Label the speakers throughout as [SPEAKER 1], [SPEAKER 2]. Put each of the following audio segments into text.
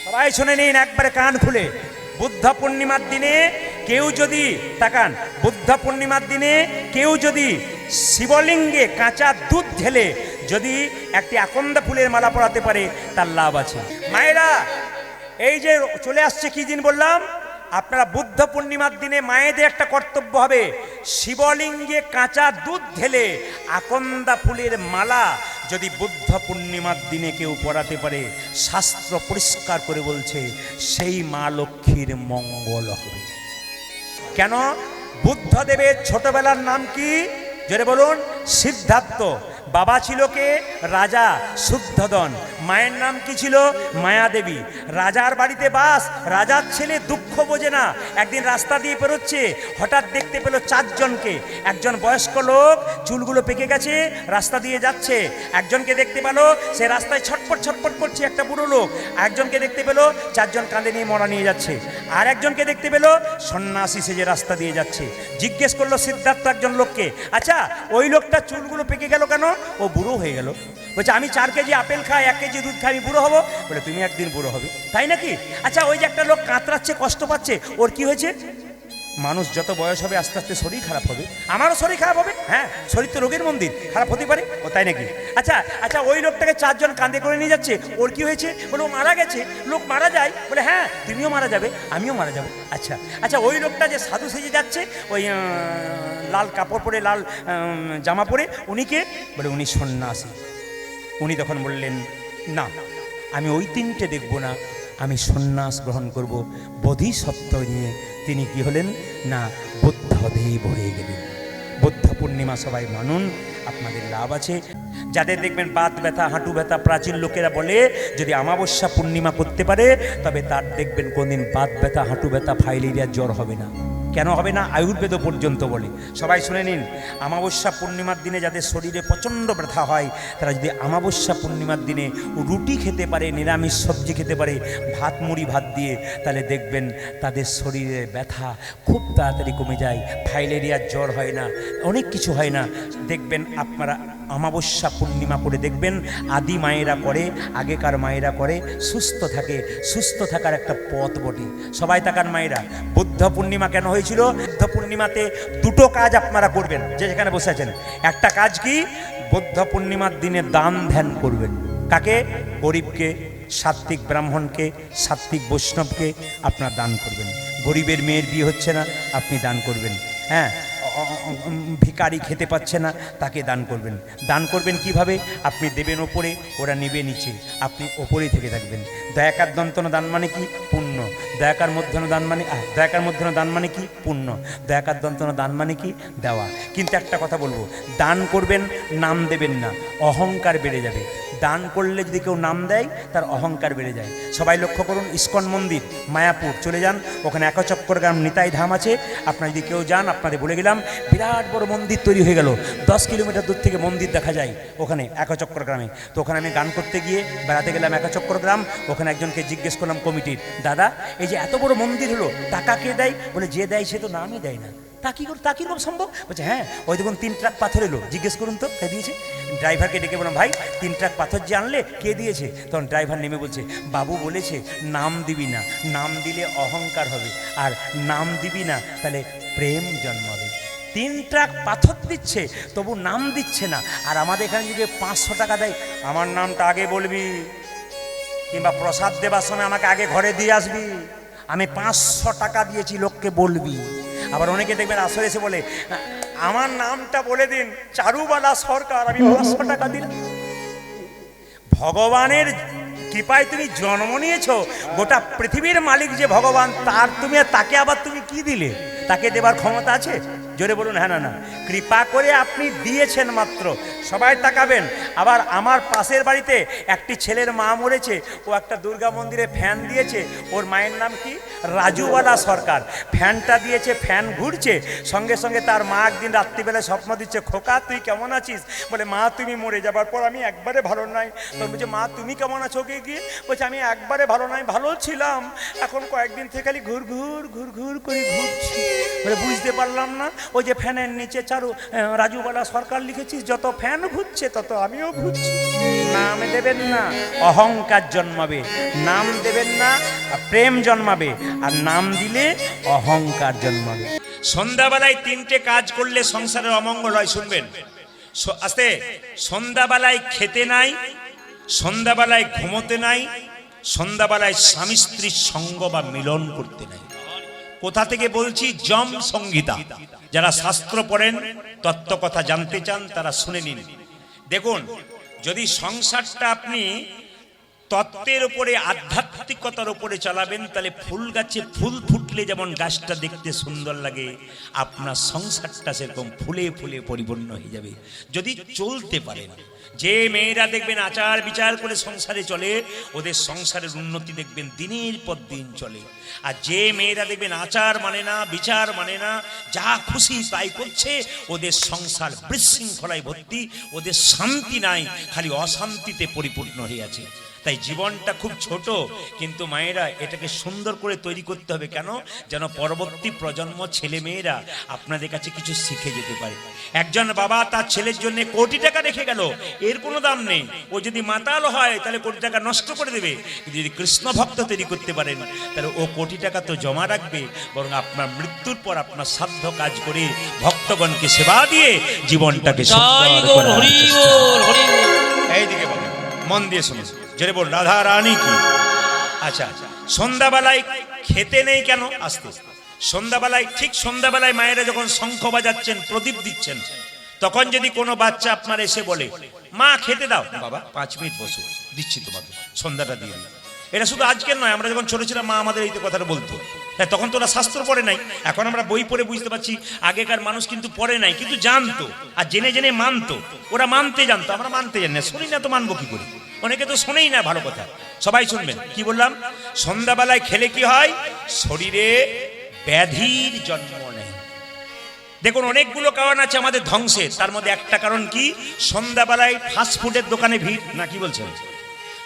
[SPEAKER 1] সবাই শুনে নিন একবারে কান খুলে। বুদ্ধ পূর্ণিমার দিনে কেউ যদি তাকান, বুদ্ধ পূর্ণিমার দিনে কেউ যদি শিবলিঙ্গে কাঁচা দুধ ঢেলে যদি একটি আকন্দ ফুলের মালা পরাতে পারে তার লাভ আছে। মায়েরা, এই যে চলে আসছে কি দিন বললাম, আপনারা বুদ্ধ পূর্ণিমার দিনে মায়েদের একটা কর্তব্য হবে, শিবলিঙ্গে কাঁচা দুধ ঢেলে আকন্দা ফুলের মালা যদি বুদ্ধ পূর্ণিমার দিনে কেউ পরাতে পারে, শাস্ত্র পরিষ্কার করে বলছে সেই মা লক্ষ্মীর মঙ্গল হবে। কেন? বুদ্ধদেবের ছোটবেলার নাম কি? জোরে বলুন। সিদ্ধার্থ। বাবা ছিল কে? রাজা শুদ্ধোদন। মায়ের নাম কি ছিল? মায়াদেবী। রাজার বাড়িতে বাস। রাজার ছেলে দুঃখ বোঝে না। একদিন রাস্তা দিয়ে পেরোচ্ছে, হঠাৎ দেখতে পেল চারজনকে। একজন বয়স্ক লোক, চুলগুলো পেকে গেছে, রাস্তা দিয়ে যাচ্ছে। একজনকে দেখতে পেল, সে রাস্তায় ছটপট ছটপট করছে, একটা বুড়ো লোক। একজনকে দেখতে পেল, চারজন কাঁধে নিয়ে মরা নিয়ে যাচ্ছে। আর একজনকে দেখতে পেল, সন্ন্যাসী সেজে রাস্তা দিয়ে যাচ্ছে। জিজ্ঞেস করলো সিদ্ধার্থ একজন লোককে, আচ্ছা ওই লোকটা চুলগুলো পেকে গেল কেন? ও বুড়ো হয়ে গেল। বলছে আমি 4 কেজি আপেল খাই, 1 কেজি দুধ খাই, আমি বুড়ো হবো? বলে তুমি একদিন বুড়ো হবে। তাই নাকি? আচ্ছা ওই যে একটা লোক কাতরাচ্ছে, কষ্ট পাচ্ছে, ওর কি হয়েছে? মানুষ যত বয়স হবে আস্তে আস্তে শরীর খারাপ হবে। আমারও শরীর খারাপ হবে। হ্যাঁ, শরীর তো রোগের মন্দির, খারাপ হতে পারে। ও তাই নাকি? আচ্ছা আচ্ছা ওই লোকটাকে 4 জন কাঁধে করে নিয়ে যাচ্ছে, ওর কি হয়েছে? বলে ও মারা গেছে। লোক মারা যায়? বলে হ্যাঁ, তুমিও মারা যাবে, আমিও মারা যাবো। আচ্ছা আচ্ছা ওই লোকটা যে সাধু সেজে যাচ্ছে, ওই লাল কাপড় পরে, লাল জামা পরে, উনি কে? বলে উনি সন্ন্যাসী। উনি তখন বললেন না, আমি ওই 3টে দেখব না, আমি সন্ন্যাস গ্রহণ করব। বোধিসত্ত্ব নিয়ে তিনি কি হলেন না, বুদ্ধদেব হয়ে গেলেন। বুদ্ধ পূর্ণিমা সবাই মানুন, আপনাদের লাভ আছে। যাদের দেখবেন বাত ব্যথা, হাঁটু ব্যথা, প্রাচীন লোকেরা বলে যদি অমাবস্যা পূর্ণিমা করতে পারে তবে তার দেখবেন কোনদিন বাত ব্যথা, হাঁটু ব্যথা, ফাইলেরিয়া, জ্বর হবে না। কেন হবে না? আয়ুর্বেদ পর্যন্ত বলে। সবাই শুনে নিন, অমাবস্যা পূর্ণিমার দিনে যাদের শরীরে প্রচণ্ড ব্যথা হয়, তারা যদি অমাবস্যা পূর্ণিমার দিনে রুটি খেতে পারে, নিরামিষ সবজি খেতে পারে, ভাত মুড়ি ভাত দিয়ে, তাহলে দেখবেন তাদের শরীরে ব্যথা খুব তাড়াতাড়ি কমে যায়, ফাইলেরিয়ার জ্বর হয় না, অনেক কিছু হয় না। দেখবেন আপনারা অমাবস্যা পূর্ণিমা করে দেখবেন, আদি মায়েরা করে, আগেকার মায়েরা করে, সুস্থ থাকে। সুস্থ থাকার একটা পথ বটে। সবাই তাকান মায়েরা, বুদ্ধ পূর্ণিমা কেন হয়েছিল? বুদ্ধ পূর্ণিমাতে 2টো কাজ আপনারা করবেন, যে যেখানে বসে আছেন। একটা কাজ কি? বুদ্ধ পূর্ণিমার দিনে দান ধ্যান করবেন। কাকে? গরিবকে, সাত্ত্বিক ব্রাহ্মণকে, সাত্ত্বিক বৈষ্ণবকে আপনার দান করবেন। গরিবের মেয়ের বিয়ে হচ্ছে না, আপনি দান করবেন। হ্যাঁ, ভিখারি খেতে পাচ্ছে না, তাকে দান করবেন। দান করবেন কিভাবে? আপনি দেবেন ওপরে, ওরা নেবে নিচে, আপনি ওপরেই থেকে থাকবেন। দয়াকার দন্তন দান মানে কি? পুণ্য। দয়াকার মধ্যন দান মানে দয়াকার মধ্যন দান মানে কি? পুণ্য। দয়াকার দন্তন দান মানে কি? দেওয়া। কিন্তু একটা কথা বলবো, দান করবেন, নাম দেবেন না, অহংকার বেড়ে যাবে। দান করলে যদি কেউ নাম দেয় তার অহংকার বেড়ে যায়। সবাই লক্ষ্য করুন, ইস্কন মন্দির মায়াপুর চলে যান, ওখানে একচক্রগ্রাম নিতাই ধাম আছে। আপনারা যদি কেউ যান, আপনাদের বলে গেলাম, বিরাট বড় মন্দির তৈরি হয়ে গেল, 10 কিলোমিটার দূর থেকে মন্দির দেখা যায় ওখানে একচক্রগ্রামে। তো ওখানে আমি গান করতে গিয়ে বেড়াতে গেলাম একচক্রগ্রাম। ওখানে একজনকে জিজ্ঞেস করলাম কমিটির, দাদা এই যে এত বড় মন্দির হলো, টাকা কে দেয়? বলে যে দেয় সে তো নামই দেয় না। তা কীরকম সম্ভব? বলছে হ্যাঁ, ওই দেখুন 3 ট্রাক পাথর এলো, জিজ্ঞেস করুন তো কে দিয়েছে। ড্রাইভারকে ডেকে বললাম, ভাই 3 ট্রাক পাথর যে আনলে কে দিয়েছে? তখন ড্রাইভার নেমে বলছে, বাবু বলেছে নাম দিবি না, নাম দিলে অহংকার হবে, আর নাম দিবি না তাহলে প্রেম জন্মাবে। 3 ট্রাক পাথর দিচ্ছে, তবু নাম দিচ্ছে না। আর আমাদের এখানে যদি 500 টাকা দেয়, আমার নামটা আগে বলবি, কিংবা প্রসাদ দেবার সময় আমাকে আগে ঘরে দিয়ে আসবি, আমি 500 টাকা দিয়েছি, লোককে বলবি। আবার অনেকে দেখবেন আসলে এসে বলে, আমার নামটা বলে দিন, চারুবালা সরকার, আমি 500 টাকা দিলাম। ভগবানের কৃপায় তুমি জন্ম নিয়েছো, গোটা পৃথিবীর মালিক যে ভগবান, তার তুমি, তাকে আবার তুমি কি দিলে? তাকে দেবার ক্ষমতা আছে? জোরে বলুন হ্যাঁ না না। কৃপা করে আপনি দিয়েছেন মাত্র। সবাই তাকাবেন। আবার আমার পাশের বাড়িতে একটি ছেলের মা মরেছে, ও একটা দুর্গা মন্দিরে ফ্যান দিয়েছে, ওর মায়ের নাম কি? রাজুবালা সরকার। ফ্যানটা দিয়েছে, ফ্যান ঘুরছে, সঙ্গে সঙ্গে তার মা একদিন রাত্রিবেলা স্বপ্ন দিচ্ছে, খোকা তুই কেমন আছিস? বলে মা তুমি মরে যাবার পর আমি একবারে ভালো নাই। তখন বলছে মা তুমি কেমন আছো কে গিয়ে? বলছে আমি একবারে ভালো নাই, ভালো ছিলাম, এখন কয়েকদিন থেকে খালি ঘুর ঘুর ঘুর ঘুর করে ঘুরছি। বলে বুঝতে পারলাম না। ওই যে ফ্যানের নিচে চারু রাজুবালা সরকার লিখেছিস, যত ফ্যান ঘুরছে তত আমিও ঘুরছি। নাম দেবেন না, অহংকার জন্মাবে। নাম দেবেন না, প্রেম জন্মাবে। আর নাম দিলে অহংকার জন্মাবে। সন্ধ্যাবেলায় তিনটে কাজ করলে সংসারের অমঙ্গল হয়, শুনবেন আস্তে। সন্ধ্যাবেলায় খেতে নাই, সন্ধ্যাবেলায় ঘুমোতে নাই, সন্ধ্যাবেলায় স্বামী স্ত্রীর সঙ্গ বা মিলন করতে নাই। কোথা থেকে বলছি? যম সংহিতা। যারা শাস্ত্র পড়েন, তত্ত্ব কথা জানতে চান, তারা শুনে নিন। দেখুন, যদি সংসারটা আপনি তত্ত্বের উপরে, আধ্যাত্মিকতার উপরে চালাবেন, তাহলে ফুল গাছে ফুল ফুটলে যেমন গাছটা দেখতে সুন্দর লাগে, আপনার সংসারটা সেরকম ফুলে ফুলে পরিপূর্ণ হয়ে যাবে যদি চলতে পারেন। যে মেয়েরা দেখবেন আচার বিচার করে সংসারে চলে, ওদের সংসারের উন্নতি দেখবেন দিনের পর দিন চলে। আর যে মেয়েরা দেখবেন আচার মানে না, বিচার মানে না, যা খুশি তাই করছে, ওদের সংসার বিশৃঙ্খলায় ভর্তি, ওদের শান্তি নাই, খালি অশান্তিতে পরিপূর্ণ হয়ে আছে। তাই জীবনটা খুব ছোট, কিন্তু মায়েরা এটাকে সুন্দর করে তৈরি করতে হবে। কেন? যেন পরবর্তী প্রজন্ম ছেলে মেয়েরা আপনাদের কাছে কিছু শিখে যেতে পারে। একজন বাবা তার ছেলের জন্য কোটি টাকা রেখে গেল, এর কোনো দাম নেই। ও যদি মাতাল হয় তাহলে কোটি টাকা নষ্ট করে দেবে, কিন্তু যদি কৃষ্ণ ভক্ত তৈরি করতে পারেন তাহলে ও কোটি টাকা তো জমা রাখবে, বরং আপনার মৃত্যুর পর আপনার সাধ্য কাজ করে ভক্তগণকে সেবা দিয়ে জীবনটাকে এইদিকে বলেন, মন দিয়ে শুনুন, জোরে বল রাধা রানী কি। আচ্ছা, সন্ধ্যাবেলায় খেতে নেই কেন? আস্তে। সন্ধ্যাবেলায়, ঠিক সন্ধ্যাবেলায় মায়েরা যখন শঙ্খ বাজাচ্ছেন, প্রদীপ দিচ্ছেন, তখন যদি কোনো বাচ্চা আপনার এসে বলে, মা খেতে দাও, বাবা 5 মিনিট বসো, দিচ্ছি তোমাকে, সন্ধ্যাটা দিয়ে দিই। এটা শুধু আজকের নয়, আমরা যখন ছোট ছিলাম মা আমাদের এই কথাটা বলতো। হ্যাঁ, তখন তো ওরা শাস্ত্র পড়ে নাই, এখন আমরা বই পড়ে বুঝতে পারছি আগেকার মানুষ কিন্তু পড়ে নাই, কিন্তু জানতো, আর জেনে জেনে মানতো। ওরা মানতে জানতো, আমরা মানতে জানি না, শুনি না তো মানবো কি করি? অনেকে তো শোনেই না ভালো কথা। সবাই শুনবেন, কি বললাম? সন্ধ্যাবেলায় খেলে কি হয়? শরীরে ব্যাধির জন্ম নেয়। দেখুন, অনেকগুলো কারণ আছে আমাদের ধ্বংসের, তার মধ্যে একটা কারণ কি? সন্ধ্যাবেলায় ফাস্টফুডের দোকানে ভিড়, না কি বলছেন?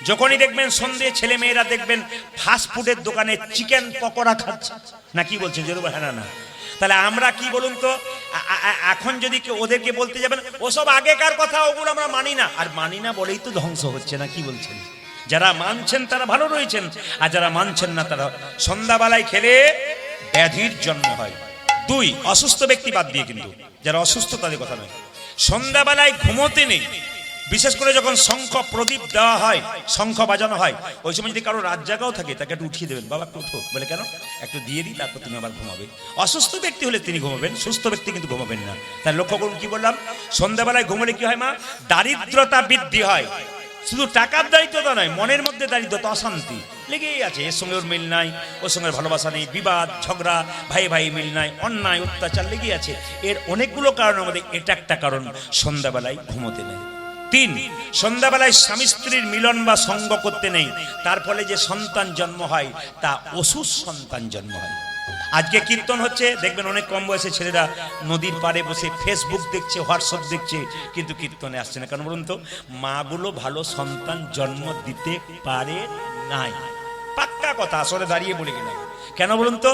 [SPEAKER 1] যখনই দেখবেন সন্ধ্যে ছেলে মেয়েরা দেখবেন ফাস্টফুডের দোকানে চিকেন পকোড়া খাচ্ছে, না কি বলছেন? জরুর হ্যাঁ না? তাহলে আমরা কি বলুন তো, এখন যদি ওদেরকে বলতে যাবেন ওসব আগেকার কথা, ওগুলো আমরা মানি না, আর মানি না বলেই তো ধ্বংস হচ্ছে, না কি বলছেন? যারা মানছেন তারা ভালো রয়েছেন, আর যারা মানছেন না তারা। সন্ধ্যাবেলায় খেলে ব্যাধির জন্ম হয়। 2, অসুস্থ ব্যক্তি বাদ দিয়ে, কিন্তু যারা অসুস্থ তাদের কথা নয়। সন্ধ্যাবেলায় ঘুমোতে নেই, বিশেষ করে যখন শঙ্খ প্রদীপ দেওয়া হয়, শঙ্খ বাজানো হয়, ওই সময় যদি কারো রাত জাগাও থাকে তাকে একটু উঠিয়ে দেবেন, বাবা একটু উঠো। বলে কেন? একটু দিয়ে দিই, তারপর তুমি আবার ঘুমাবে। অসুস্থ ব্যক্তি হলে তিনি ঘুমাবেন, সুস্থ ব্যক্তি কিন্তু ঘুমাবেন না। তাই লক্ষ্য করুন, কি বললাম? সন্ধ্যাবেলায় ঘুমলে কি হয় মা? দারিদ্রতা বৃদ্ধি হয়। শুধু টাকার দারিদ্রতা নয়, মনের মধ্যে দারিদ্রতা, অশান্তি লেগেই আছে। এর সঙ্গে ওর মিল নাই, ওর সঙ্গে ভালোবাসা নেই, বিবাদ ঝগড়া, ভাই ভাই মিল নাই, অন্যায় অত্যাচার লেগেই আছে। এর অনেকগুলো কারণের মধ্যে এটা একটা কারণ, সন্ধ্যাবেলায় ঘুমোতে নেই। 3, সন্ধ্যাবেলায় স্বামী স্ত্রীর মিলন বা সঙ্গ করতে নেই, তার ফলে যে সন্তান জন্ম হয় তা অসুর সন্তান জন্ম হয়। আজকে কীর্তন হচ্ছে, দেখবেন অনেক কম বয়সে ছেলেরা নদীর পাড়ে বসে ফেসবুক দেখছে, হোয়াটসঅ্যাপ দেখছে, কিন্তু কীর্তনে আসছে না। কেন বলুন তো? মাগুলো ভালো সন্তান জন্ম দিতে পারে নাই, পাক্কা কথা, আসলে দাঁড়িয়ে বলে গেলাম। কেন বলুন তো?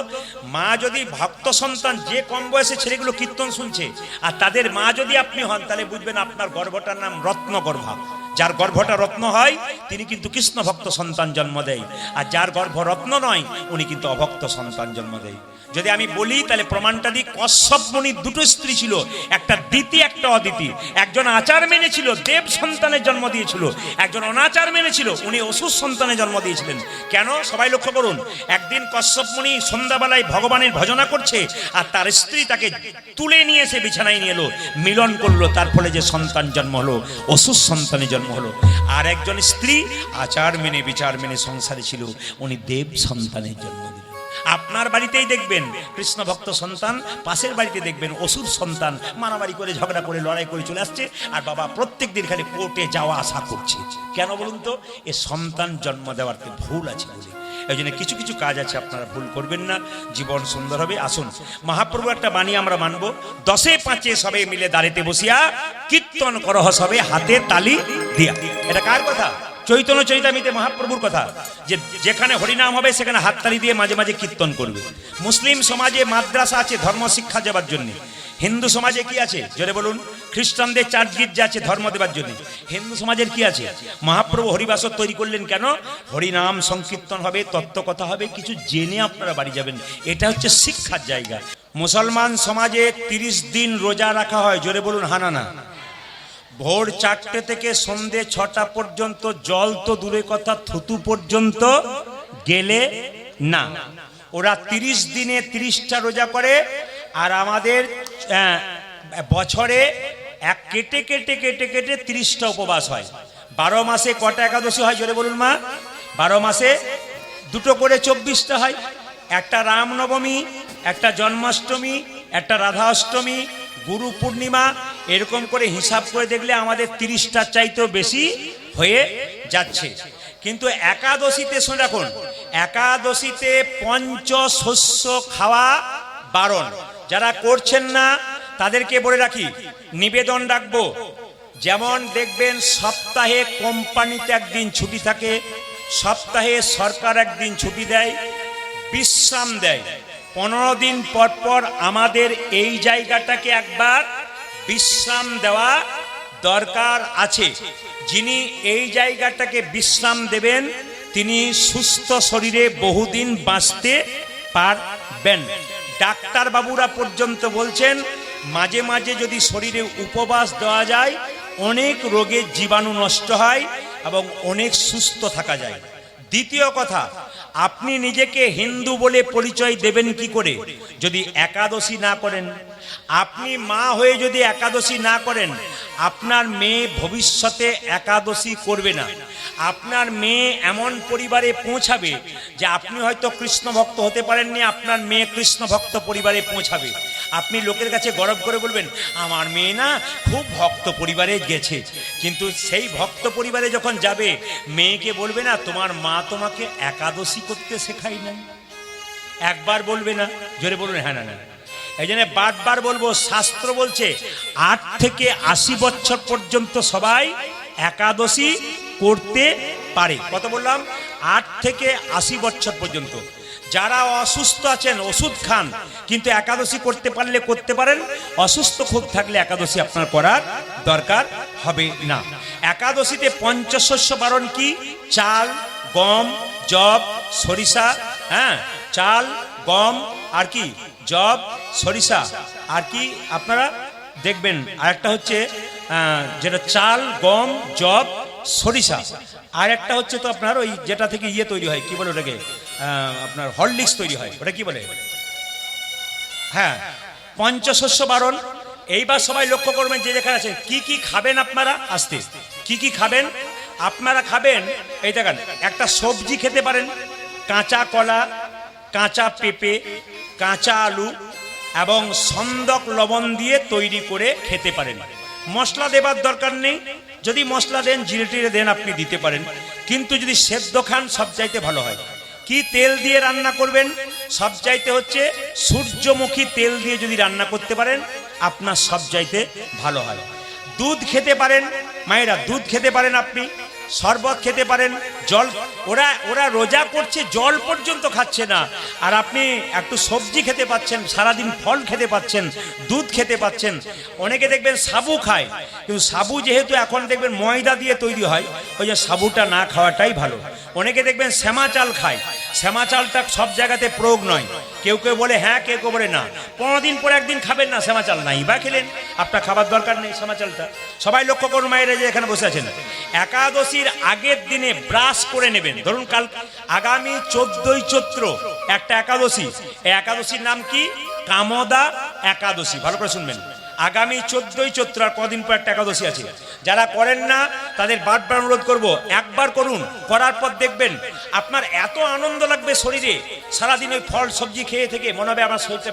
[SPEAKER 1] মা যদি ভক্ত সন্তান, যে কম বয়সে ছেলেগুলো কীর্তন শুনছে, আর তাদের মা যদি আপনি হন, তাহলে বুঝবেন আপনার গর্ভটার নাম রত্ন গর্ভা। যার গর্ভটা রত্ন হয় তিনি কিন্তু কৃষ্ণ ভক্ত সন্তান জন্ম দেয়, আর যার গর্ভ রত্ন নয় উনি কিন্তু অভক্ত সন্তান জন্ম দেয়। যদি আমি বলি তাহলে প্রমাণটা দিই। কশ্যপ মুনির 2টো স্ত্রী ছিল, একটা দিতি একটা অদিতি। একজন আচার মেনেছিল, দেব সন্তানের জন্ম দিয়েছিল। একজন অনাচার মেনেছিল, উনি অসুর সন্তানের জন্ম দিয়েছিলেন। কেন? সবাই লক্ষ্য করুন। একদিন কশ্যপ মুনি সন্ধ্যাবেলায় ভগবানের ভজনা করছে, আর তার স্ত্রী তাকে তুলে নিয়ে এসে বিছানায় নিয়ে এলো, মিলন করলো, তার ফলে যে সন্তান জন্ম হলো অসুর সন্তানের জন্ম হলো। আর একজন স্ত্রী আচার মেনে বিচার মেনে সংসারে ছিল, উনি দেব সন্তানের জন্ম দিলেন। আপনার বাড়িতেই দেখবেন কৃষ্ণ ভক্ত সন্তান, পাশের বাড়িতে দেখবেন অসুর সন্তান মারামারি করে, ঝগড়া করে, লড়াই করে চলে আসছে, আর বাবা প্রত্যেক দিন খালি কোর্টে যাওয়া আসা করছে। কেন বলুন তো? এ সন্তান জন্ম দেওয়ার ভুল আছে বলে। এই জন্য কিছু কিছু কাজ আছে, আপনারা ভুল করবেন না, জীবন সুন্দর হবে। আসুন, মহাপ্রভু একটা বাণী আমরা মানব। 10এ 5 সবে মিলে দাঁড়িতে বসিয়া কীর্তন করহ সবে হাতে তালি দিয়া। এটা কার কথা? চৈতন্য চৈতামিতে মহাপ্রভুর কথা, যে যেখানে হরিনাম হবে সেখানে হাততালি দিয়ে মাঝে মাঝে কীর্তন করবে। মুসলিম সমাজে মাদ্রাসা আছে ধর্ম শিক্ষা দেওয়ার জন্য, হিন্দু সমাজে কি আছে জোরে বলুন? খ্রিস্টানদের চার্চ গির্জা আছে ধর্ম দেবার জন্য। হিন্দু সমাজের কি আছে? মহাপ্রভু হরিবাসর তৈরি করলেন কেন? হরিনাম সংকীর্তন হবে, তত্ত্বকথা হবে, কিছু জেনে আপনারা বাড়ি যাবেন। এটা হচ্ছে শিক্ষার জায়গা। মুসলমান সমাজে 30 দিন রোজা রাখা হয়, জোরে বলুন হানা না। ভোর 4টে থেকে সন্ধে 6টা পর্যন্ত জল তো দূরে কথা, থুতু পর্যন্ত গেলে না। ওরা 30 দিনে 30টা রোজা করে, আর আমাদের বছরে এক কেটে কেটে কেটে কেটে 30টা উপবাস হয়। 12 মাসে কটা একাদশী হয় জোরে বলুন মা? 12 মাসে 2টো করে 24টা হয়। একটা রামনবমী, একটা জন্মাষ্টমী, একটা রাধা অষ্টমী, গুরু পূর্ণিমা, এরকম করে হিসাব করে দেখলে আমাদের 30টার চাইতেও বেশি হয়ে যাচ্ছে। কিন্তু একাদশীতে শুনে রাখুন, একাদশীতে পঞ্চশস্য খাওয়া বারণ। যারা করছেন না তাদেরকে বলে রাখি, নিবেদন রাখবো। যেমন দেখবেন সপ্তাহে কোম্পানিতে একদিন ছুটি থাকে, সপ্তাহে সরকার একদিন ছুটি দেয়, বিশ্রাম দেয়। 15 দিন পর পর আমাদের এই জায়গাটাকে একবার বিশ্রাম দেওয়া দরকার আছে। যিনি এই জায়গাটাকে বিশ্রাম দেবেন তিনি সুস্থ শরীরে বহুদিন বাঁচতে পারবেন। ডাক্তার বাবুরা পর্যন্ত বলছেন মাঝে মাঝে যদি শরীরে উপবাস দেওয়া যায় অনেক রোগের জীবাণু নষ্ট হয় এবং অনেক সুস্থ থাকা যায়। দ্বিতীয় কথা, আপনি নিজেকে হিন্দু বলে পরিচয় দেবেন কি করে যদি একাদশী না করেন? আপনি মা হয়ে যদি একাদশী না করেন, আপনার মেয়ে ভবিষ্যতে একাদশী করবে না। আপনার মেয়ে এমন পরিবারে পৌঁছাবে যে আপনি হয়তো কৃষ্ণ ভক্ত হতে পারেননি, আপনার মেয়ে কৃষ্ণ ভক্ত পরিবারে পৌঁছাবে। আপনি লোকের কাছে গর্ব করে বলবেন আমার মেয়ে না খুব ভক্ত পরিবারে গেছে, কিন্তু সেই ভক্ত পরিবারে যখন যাবে মেয়েকে বলবে না তোমার মা তোমাকে একাদশী করতে শেখায় নাই। একবার বলবে না, জোরে বলবেন হ্যাঁ না না। এই জন্য বারবার বলবো, শাস্ত্র বলছে 8 থেকে 80 বছর পর্যন্ত সবাই একাদশী করতে পারে। কত বললাম? 8 থেকে 80 বছর পর্যন্ত। যারা অসুস্থ আছেন ওষুধ খান, কিন্তু একাদশী করতে পারলে করতে পারেন, অসুস্থ খুব থাকলে একাদশী আপনার করার দরকার হবে না। একাদশীতে পঞ্চশস্য বারণ কি? চাল, গম, জব, সরিষা। হ্যাঁ, চাল, গম আর কি? জব, সরিষা আর কি আপনারা দেখবেন। আর একটা হচ্ছে যেটা চাল, গম, জব, সরিষা। আর একটা হচ্ছে তো আপনার ওই যেটা থেকে ইয়ে তৈরি হয়, কি বলে ওটাকে, আপনার হরলিক্স তৈরি হয়, ওটা কি বলে? হ্যাঁ, পঞ্চশস্য বারণ। এইবার সবাই লক্ষ্য করবেন যে যেখানে আছেন কি কি খাবেন আপনারা। আসতে কি কি খাবেন আপনারা? খাবেন এই দেখেন, একটা সবজি খেতে পারেন, কাঁচা কলা, কাঁচা পেঁপে, কাঁচা আলু এবং সন্দক লবণ দিয়ে তৈরি করে খেতে পারেন। মশলা দেবার দরকার নেই, যদি মশলা দেন জিরে টিরে দেন আপনি দিতে পারেন, কিন্তু যদি সেদ্ধ খান সবচাইতে ভালো হয়। কি তেল দিয়ে রান্না করবেন? সবচাইতে হচ্ছে সূর্যমুখী তেল দিয়ে যদি রান্না করতে পারেন আপনার সবচাইতে ভালো হয়। দুধ খেতে পারেন মায়েরা, দুধ খেতে পারেন আপনি, শরবত খেতে পারেন, জল। ওরা রোজা করছে জল পর্যন্ত খাচ্ছে না, আর আপনি একটু সবজি খেতে পাচ্ছেন, সারাদিন ফল খেতে পাচ্ছেন, দুধ খেতে পাচ্ছেন। অনেকে দেখবেন সাবু খায়, কিন্তু সাবু যেহেতু এখন দেখবেন ময়দা দিয়ে তৈরি হয়, ওই যে সাবুটা না খাওয়াটাই ভালো। অনেকে দেখবেন শ্যামা চাল খায়, শ্যামা চালটা সব জায়গাতে প্রয়োগ নয়। কেউ কেউ বলে হ্যাঁ, কেউ কেউ বলে না। 15 দিন পরে একদিন খাবেন না শ্যামা চাল, নাই বা খেলেন, আপনার খাবার দরকার নেই শ্যামা চালটা। সবাই লক্ষ্য করুন মায়েরা যে এখানে বসে আছেন, একাদশীর আগের দিনে ব্রাশ করে নেবেন। ধরুন কাল আগামী 14ই চৈত্র একটা একাদশী, এই একাদশীর নাম কি? কামদা একাদশী। ভালো করে শুনবেন, আগামী 14ই চৈত্র, আর কদিন পর একটা একাদশী আছে। যারা করেন না তাদের বারবার অনুরোধ করব, একবার করুন, করার পর দেখবেন আপনার এত আনন্দ লাগবে শরীরে। সারাদিন ওই ফল সবজি খেয়ে থেকে মনে হবে আমার শরীরটা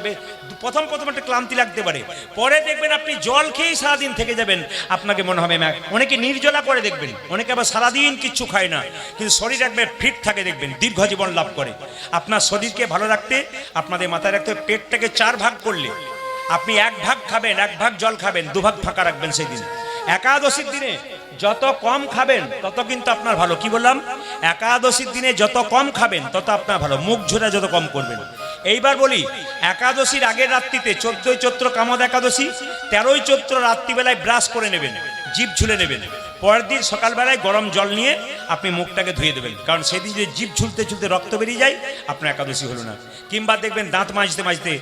[SPEAKER 1] প্রথম একটা ক্লান্তি লাগতে পারে, পরে দেখবেন আপনি জল খেয়েই সারাদিন থেকে যাবেন, আপনাকে মনে হবে অনেকে নির্জলা করে দেখবেন, অনেকে আবার সারাদিন কিচ্ছু খায় না, কিন্তু শরীর একবার ফিট থাকে দেখবেন, দীর্ঘ জীবন লাভ করে। আপনার শরীরকে ভালো রাখতে আপনাদের মাথায় রাখতে হবে, পেটটাকে 4 ভাগ করলে আপনি 1 ভাগ খাবেন, 1 ভাগ জল খাবেন, 2 ভাগ ফাঁকা রাখবেন। সেই দিন একাদশীর দিনে যত কম খাবেন তত কিন্তু আপনার ভালো। কি বললাম? একাদশীর দিনে যত কম খাবেন তত আপনার ভালো। মুখ ঝোরা যত কম করবেন। এইবার বলি, একাদশীর আগের রাত্রিতে 14ই চৈত্র কামদ একাদশী, 13ই চৈত্র রাত্রিবেলায় ব্রাশ করে নেবেন, জিভ ঝুলে নেবেন। পরের দিন সকালবেলায় গরম জল নিয়ে আপনি মুখটাকে ধুয়ে দেবেন, কারণ সেদিন যে জিভ ঝুলতে ঝুলতে রক্ত বেরিয়ে যায় আপনার একাদশী হলো না। কিংবা দেখবেন দাঁত মাজতে মাজতে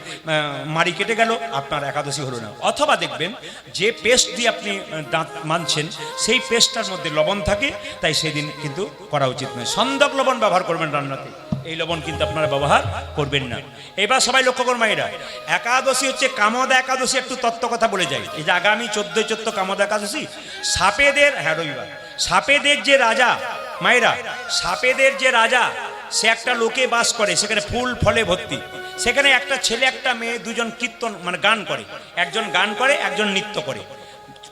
[SPEAKER 1] মাড়ি কেটে গেল, আপনার একাদশী হলো না। অথবা দেখবেন যে পেস্ট দিয়ে আপনি দাঁত মাজছেন সেই পেস্টটার মধ্যে লবণ থাকে, তাই সেদিন কিন্তু করা উচিত নয়। সন্দক লবণ ব্যবহার করবেন রান্নাতে, এই লবণ কিন্তু আপনারা ব্যবহার করবেন না। এবার সবাই লক্ষ্য করুন মায়েরা, একাদশী হচ্ছে কামদা একাদশী। একটু তত্ত্ব কথা বলে যাই, এই যে আগামী 14ই চৈত্র কামদা একাদশী, সাপেদের, হ্যাঁ রবিবার, সাপেদের যে রাজা মায়েরা, সাপেদের যে রাজা, সে একটা লোকে বাস করে, সেখানে ফুল ফলে ভর্তি। সেখানে একটা ছেলে একটা মেয়ে, দুজন কীর্তন মানে গান করে, একজন গান করে একজন নৃত্য করে।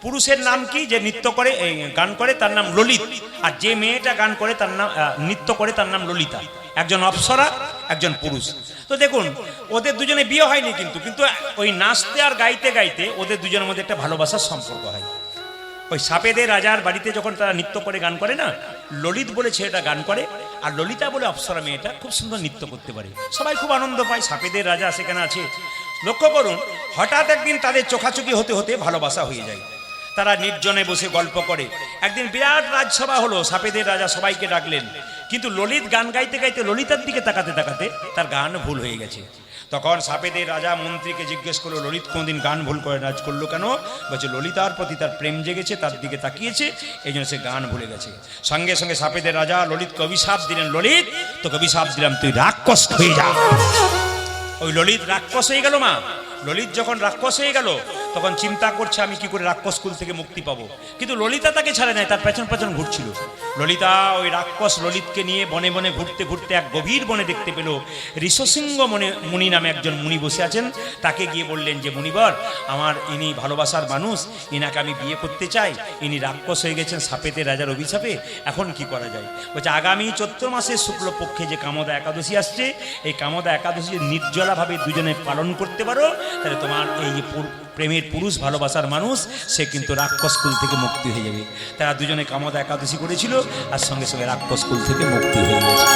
[SPEAKER 1] পুরুষের নাম কি, যে নৃত্য করে গান করে তার নাম ললিত, আর যে মেয়েটা গান করে তার নাম নৃত্য করে তার নাম ললিতা। একজন অপ্সরা একজন পুরুষ। তো দেখুন ওদের দুজনে বিয়ে হয়নি, কিন্তু কিন্তু ওই নাচতে আর গাইতে গাইতে ওদের দুজনের মধ্যে একটা ভালোবাসার সম্পর্ক হয়। ওই সাপেদের রাজার বাড়িতে যখন তারা নৃত্য করে গান করে না, ললিত বলে ছেলেটা গান করে, আর ললিতা বলে অপ্সরা মেয়েটা খুব সুন্দর নৃত্য করতে পারে। সবাই খুব আনন্দ পায়, সাপেদের রাজা সেখানে আছে। লক্ষ্য করুন, হঠাৎ একদিন তাদের চোখাচোখি হতে হতে ভালোবাসা হয়ে যায়। তারা নির্জনে বসে গল্প করে। একদিন বিরাট রাজসভা হলো, সাপেদের রাজা সবাইকে ডাকলেন, কিন্তু ললিত গান গাইতে গাইতে ললিতার দিকে তাকাতে তাকাতে তার গান ভুল হয়ে গেছে। তখন সাপেদের রাজা মন্ত্রীকে জিজ্ঞেস করলো, ললিত কোনদিন গান ভুল করে নাচ করলো কেন? বলছে ললিতার প্রতি তার প্রেম জেগেছে, তার দিকে তাকিয়েছে, এই জন্য সে গান ভুলে গেছে। সঙ্গে সঙ্গে সাপেদের রাজা ললিতকে অভিশাপ দিলেন, ললিত তোকে অভিশাপ দিলাম, তুই রাক্ষস হয়ে যা। ওই ললিত রাক্ষস হয়ে গেল। মা ললিত যখন রাক্ষস হয়ে গেল, তখন চিন্তা করছে আমি কি করে রাক্ষস কুল থেকে মুক্তি পাবো। কিন্তু ললিতা তাকে ছাড়ে নাই, তার পেছন পেছন ঘুরছিল। ললিতা ওই রাক্ষস ললিতকে নিয়ে বনে বনে ঘুরতে ঘুরতে এক গভীর বনে দেখতে পেল ঋষসিংহ মুনি নামে একজন মুনি বসে আছেন। তাকে গিয়ে বললেন যে মুনিবর, আমার ইনি ভালোবাসার মানুষ, ইনাকে আমি বিয়ে করতে চাই, ইনি রাক্ষস হয়ে গেছেন সাপেতে রাজার অভিশাপে, এখন কি করা যায়? বলছে আগামী চৈত্র মাসের শুক্লপক্ষে যে কামদা একাদশী আসছে, এই কামদা একাদশী নির্জলাভাবে দুজনে পালন করতে পারো, তাহলে তোমার এই যে প্রেমের পুরুষ ভালোবাসার মানুষ, সে কিন্তু রাক্ষস কুল থেকে মুক্তি হয়ে যাবে। তারা দুজনে কামদা একাদশী করেছিল, আর সঙ্গে সঙ্গে রাক্ষস কুল থেকে মুক্তি হয়ে গেছে।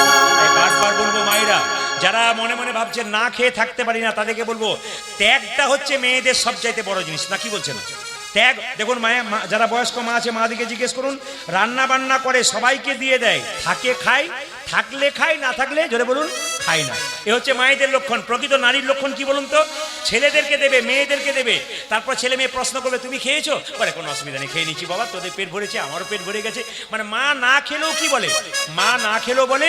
[SPEAKER 1] বারবার বলবো মায়েরা, যারা মনে মনে ভাবছেন না খেয়ে থাকতে পারি না, তাদেরকে বলবো ত্যাগটা হচ্ছে মেয়েদের সবচাইতে বড় জিনিস। না কি বলছেন? ত্যাগ দেখুন, যারা বয়স্ক মা আছে, মাদিকে জিজ্ঞেস করুন, রান্না বান্না করে সবাইকে দিয়ে দেয়, থাকে খায়, থাকলে খায়, না থাকলে জোরে বলুন খায় না। এ হচ্ছে মায়েদের লক্ষণ। প্রকৃত নারীর লক্ষণ কি বলুন তো? ছেলেদেরকে দেবে, মেয়েদেরকে দেবে, তারপর ছেলে মেয়ে প্রশ্ন করবে তুমি খেয়েছো? বলে কোনো অসুবিধা নেই, খেয়ে নিচ্ছি বাবা, তোদের পেট ভরেছে, আমারও পেট ভরে গেছে। মানে মা না খেলেও কি বলে? মা না খেলেও বলে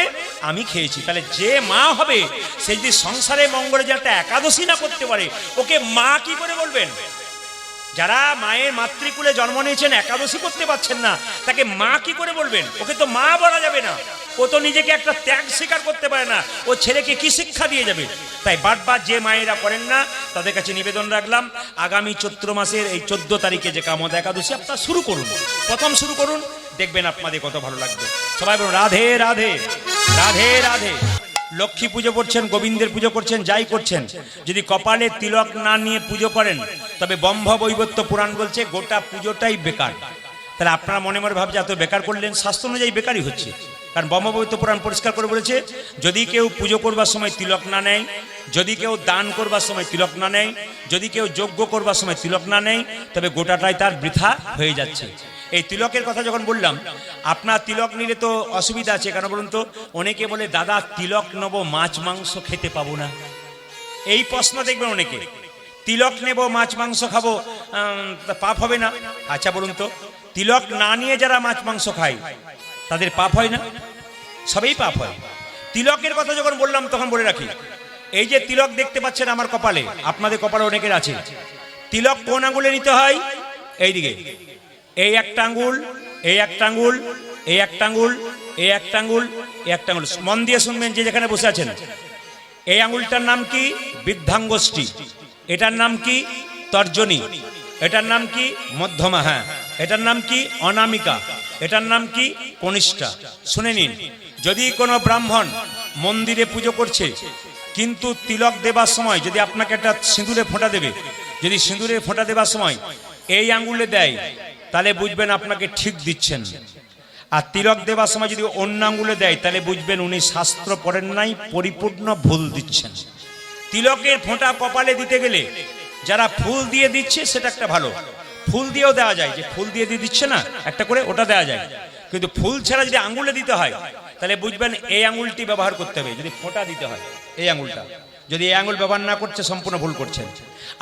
[SPEAKER 1] আমি খেয়েছি। তাহলে যে মা হবে, সে যদি সংসারে মঙ্গলে যে একটা একাদশী না করতে পারে, ওকে মা কি করে বলবেন? যারা মায়ের মাতৃকুলে জন্ম নিয়েছেন, একাদশী করতে পারছেন না, তাকে মা কি করে বলবেন? ওকে তো মা বলা যাবে না, ও তো নিজেকে একটা ত্যাগ স্বীকার করতে পারে না, ও ছেলেকে কি শিক্ষা দিয়ে যাবে? তাই বারবার যে মায়েরা করেন না, তাদের কাছে নিবেদন রাখলাম, আগামী চৈত্র মাসের এই 14 তারিখে যে কামদা একাদশী আপনারা শুরু করুন, প্রথম শুরু করুন, দেখবেন আপনাদের কত ভালো লাগবে। সবাই বলুন রাধে রাধে, রাধে রাধে। লক্ষ্মী পুজো করছেন, গোবিন্দের পুজো করছেন, যাই করছেন, যদি কপালে তিলক না নিয়ে পুজো করেন, তবে ব্রহ্ম বৈবর্ত পুরাণ বলছে গোটা পুজোটাই বেকার। তাহলে আপনারা মনে মনে ভাবছে এত বেকার করলেন, শাস্ত্র অনুযায়ী বেকারই হচ্ছে। কারণ ব্রহ্ম বৈবর্ত পুরাণ পরিষ্কার করে বলেছে, যদি কেউ পুজো করবার সময় তিলক না নেয়, যদি কেউ দান করবার সময় তিলক না নেয়, যদি কেউ যজ্ঞ করবার সময় তিলক না নেয়, তবে গোটাটাই তার বৃথা হয়ে যাচ্ছে। এই তিলকের কথা যখন বললাম, আপনার তিলক নিলে তো অসুবিধা আছে, কেন বলুন তো? অনেকে বলে দাদা তিলক নেবো, মাছ মাংস খেতে পাবো না। এই প্রশ্ন দেখবেন অনেকে, তিলক নেব, মাছ মাংস খাবো, পাপ হবে না? আচ্ছা বলুন তো, তিলক না নিয়ে যারা মাছ মাংস খায়, তাদের পাপ হয় না? সবই পাপ হয়। তিলকের কথা যখন বললাম, তখন বলে রাখি, এই যে তিলক দেখতে পাচ্ছেন আমার কপালে, আপনাদের কপালে অনেকের আছে। তিলক কোন আঙ্গুলে নিতে হয়? এইদিকে, এই একটা আঙ্গুল, এই একটা আঙ্গুল, এই একটা আঙ্গুল, এই একটা আঙ্গুল, এই একটা আঙ্গুল। মন দিয়ে শুনবেন যে যেখানে বসে আছেন। এই আঙ্গুলটার নাম কি? বৃদ্ধাঙ্গুষ্ঠী। এটার নাম কি? তর্জনী। এটার নাম কি? মধ্যমা। হ্যাঁ, এটার নাম কি? অনামিকা। এটার নাম কি? কনিষ্ঠা। শুনে নিন, যদি কোনো ব্রাহ্মণ মন্দিরে পুজো করছে, কিন্তু তিলক দেবার সময় যদি আপনাকে একটা সিঁদুরে ফোঁটা দেবে, যদি সিঁদুরে ফোঁটা দেবার সময় এই আঙ্গুলে দেয়, তাহলে বুঝবেন আপনাকে ঠিক দিচ্ছেন। আর তিলক দেবার সময় যদি অন্য আঙ্গুলে দেয়, তাহলে বুঝবেন উনি শাস্ত্র পড়েন নাই, পরিপূর্ণ ভুল দিচ্ছেন। তিলকের ফোঁটা কপালে দিতে গেলে যারা ফুল দিয়ে দিচ্ছে সেটা একটা ভালো, ফুল দিয়েও দেওয়া যায়, যে ফুল দিয়ে দিচ্ছে না একটা করে, ওটা দেওয়া যায়। কিন্তু ফুল ছাড়া যদি আঙ্গুলে দিতে হয় তাহলে বুঝবেন এই আঙুলটি ব্যবহার করতে হবে। যদি ফোঁটা দিতে হয় এই আঙুলটা, যদি এই আঙুল ব্যবহার না করছে সম্পূর্ণ ভুল করছেন।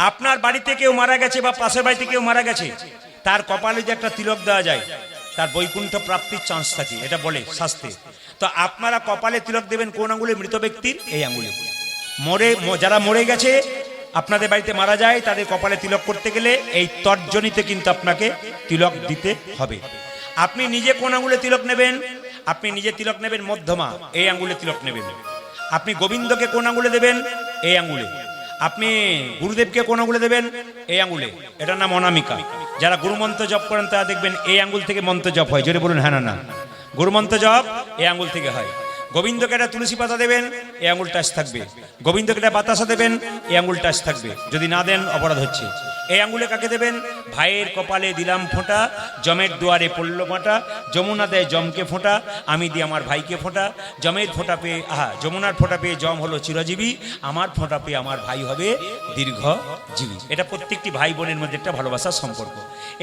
[SPEAKER 1] আপনার বাড়িতে কেউ মারা গেছে বা পাশের বাড়িতে কেউ মারা গেছে, তার কপালে যে একটা তিলক দেওয়া যায় তার বৈকুণ্ঠ প্রাপ্তির চান্স থাকে, এটা বলে শাস্ত্রে। তো আপনারা কপালে তিলক দেবেন কোন আঙুলে? মৃত ব্যক্তির এই আঙুলে। যারা মরে গেছে আপনাদের বাড়িতে মারা যায় তাদের কপালে তিলক করতে গেলে এই তর্জনীতে কিন্তু আপনাকে তিলক দিতে হবে। আপনি নিজে কোন আঙুলে তিলক নেবেন? আপনি নিজে তিলক নেবেন মধ্যমা, এই আঙুলে তিলক নেবেন। আপনি গোবিন্দকে কোন আঙুলে দেবেন? এই আঙুলে। আপনি গুরুদেবকে কোন আঙুলে দেবেন? এই আঙুলে। এটার নাম অনামিকা। যারা গুরুমন্ত্র জপ করেন তারা দেখবেন এই আঙুল থেকে মন্ত্র জপ হয়। জোরে বলুন হ্যাঁ না না। গুরুমন্ত্র জপ এই আঙুল থেকে হয়। গোবিন্দকে একটা তুলসী পাতা দেবেন, এই আঙুল টাচ থাকবে। গোবিন্দকে একটা বাতাসা দেবেন, এই আঙুল টাচ থাকবে। যদি না দেন অপরাধ হচ্ছে। এই আঙুলে কাকে দেবেন? ভাইয়ের কপালে দিলাম ফোঁটা, জমের দুয়ারে পড়ল ফোঁটা, যমুনা দেয় জমকে ফোঁটা, আমি দিই আমার ভাইকে ফোঁটা, জমের ফোঁটা পেয়ে যমুনার ফোঁটা পেয়ে জম হলো চিরজীবী, আমার ফোঁটা পেয়ে আমার ভাই হবে দীর্ঘজীবী। এটা প্রত্যেকটি ভাই বোনের মধ্যে একটা ভালোবাসার সম্পর্ক।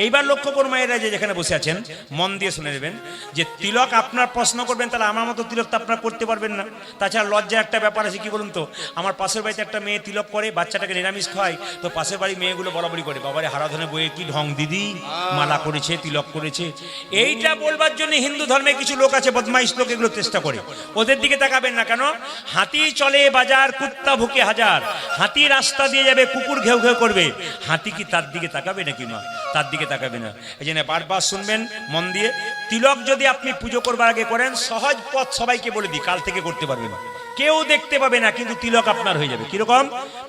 [SPEAKER 1] এইবার লক্ষ্য করুন মায়েরা, যে যেখানে বসে আছেন মন দিয়ে শুনে নেবেন, যে তিলক আপনার প্রশ্ন করবেন তাহলে আমার মতো তিলক তো আপনার করতে পারবেন না। তাছাড়া লজ্জার একটা ব্যাপার আছে, কি বলুন তো? আমার পাশের বাড়িতে একটা মেয়ে তিলক করে, বাচ্চাটাকে নিরামিষ খায়, তো পাশের বাড়ির মেয়েগুলো বরাবরই করে, বাবারে হারাধনে বইয়ে কি ঢং দিদি, মালা করেছে, তিলক করেছে। এইটা বলবার জন্য হিন্দু ধর্মে কিছু লোক আছে, বদমাইশ লোক, এগুলো চেষ্টা করে। ওদের দিকে তাকাবেন না। কেন? হাতি চলে বাজার, কুত্তা ভুকে হাজার। হাতি রাস্তা দিয়ে যাবে, কুকুর ঘেউ ঘেউ করবে, হাতি কি তার দিকে তাকাবে নাকি? মা তার দিকে তাকাবে না। এই জন্য বারবার শুনবেন মন দিয়ে, তিলক যদি আপনি পুজো করবার আগে করেন, সহজ পথ সবাইকে বলে দিই, কাল থেকে করতে পারবেন, কেউ দেখতে পাবে না, কিন্তু তিলক আপনার হয়ে যাবে। কিরকম?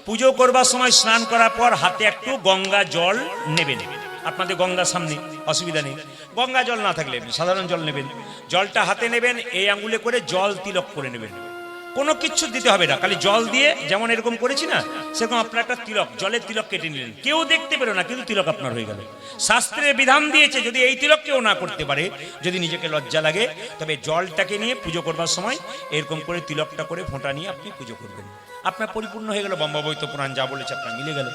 [SPEAKER 1] পুজো করবার সময় স্নান করার পর হাতে একটু গঙ্গা জল নেবেন। আপনাদের গঙ্গার সামনে, অসুবিধা নেই। গঙ্গা জল না থাকলে সাধারণ জল নেবেন। জলটা হাতে নেবেন, এই আঙ্গুলে করে জল তিলক করে নেবেন। কোনো কিচ্ছু দিতে হবে না, খালি জল দিয়ে যেমন এরকম করেছি না, সেরকম আপনার একটা তিলক, জলের তিলক কেটে নিলেন। কেউ দেখতে পেল না, কিন্তু তিলক আপনার হয়ে গেল। শাস্ত্রের বিধান দিয়েছে, যদি এই তিলক কেউ না করতে পারে, যদি নিজেকে লজ্জা লাগে, তবে জলটাকে নিয়ে পুজো করবার সময় এরকম করে তিলকটা করে ফোঁটা নিয়ে আপনি পুজো করবেন। আপনার পরিপূর্ণ হয়ে গেল, ব্রহ্মবৈত পুরাণ যা বলেছে আপনার মিলে গেল।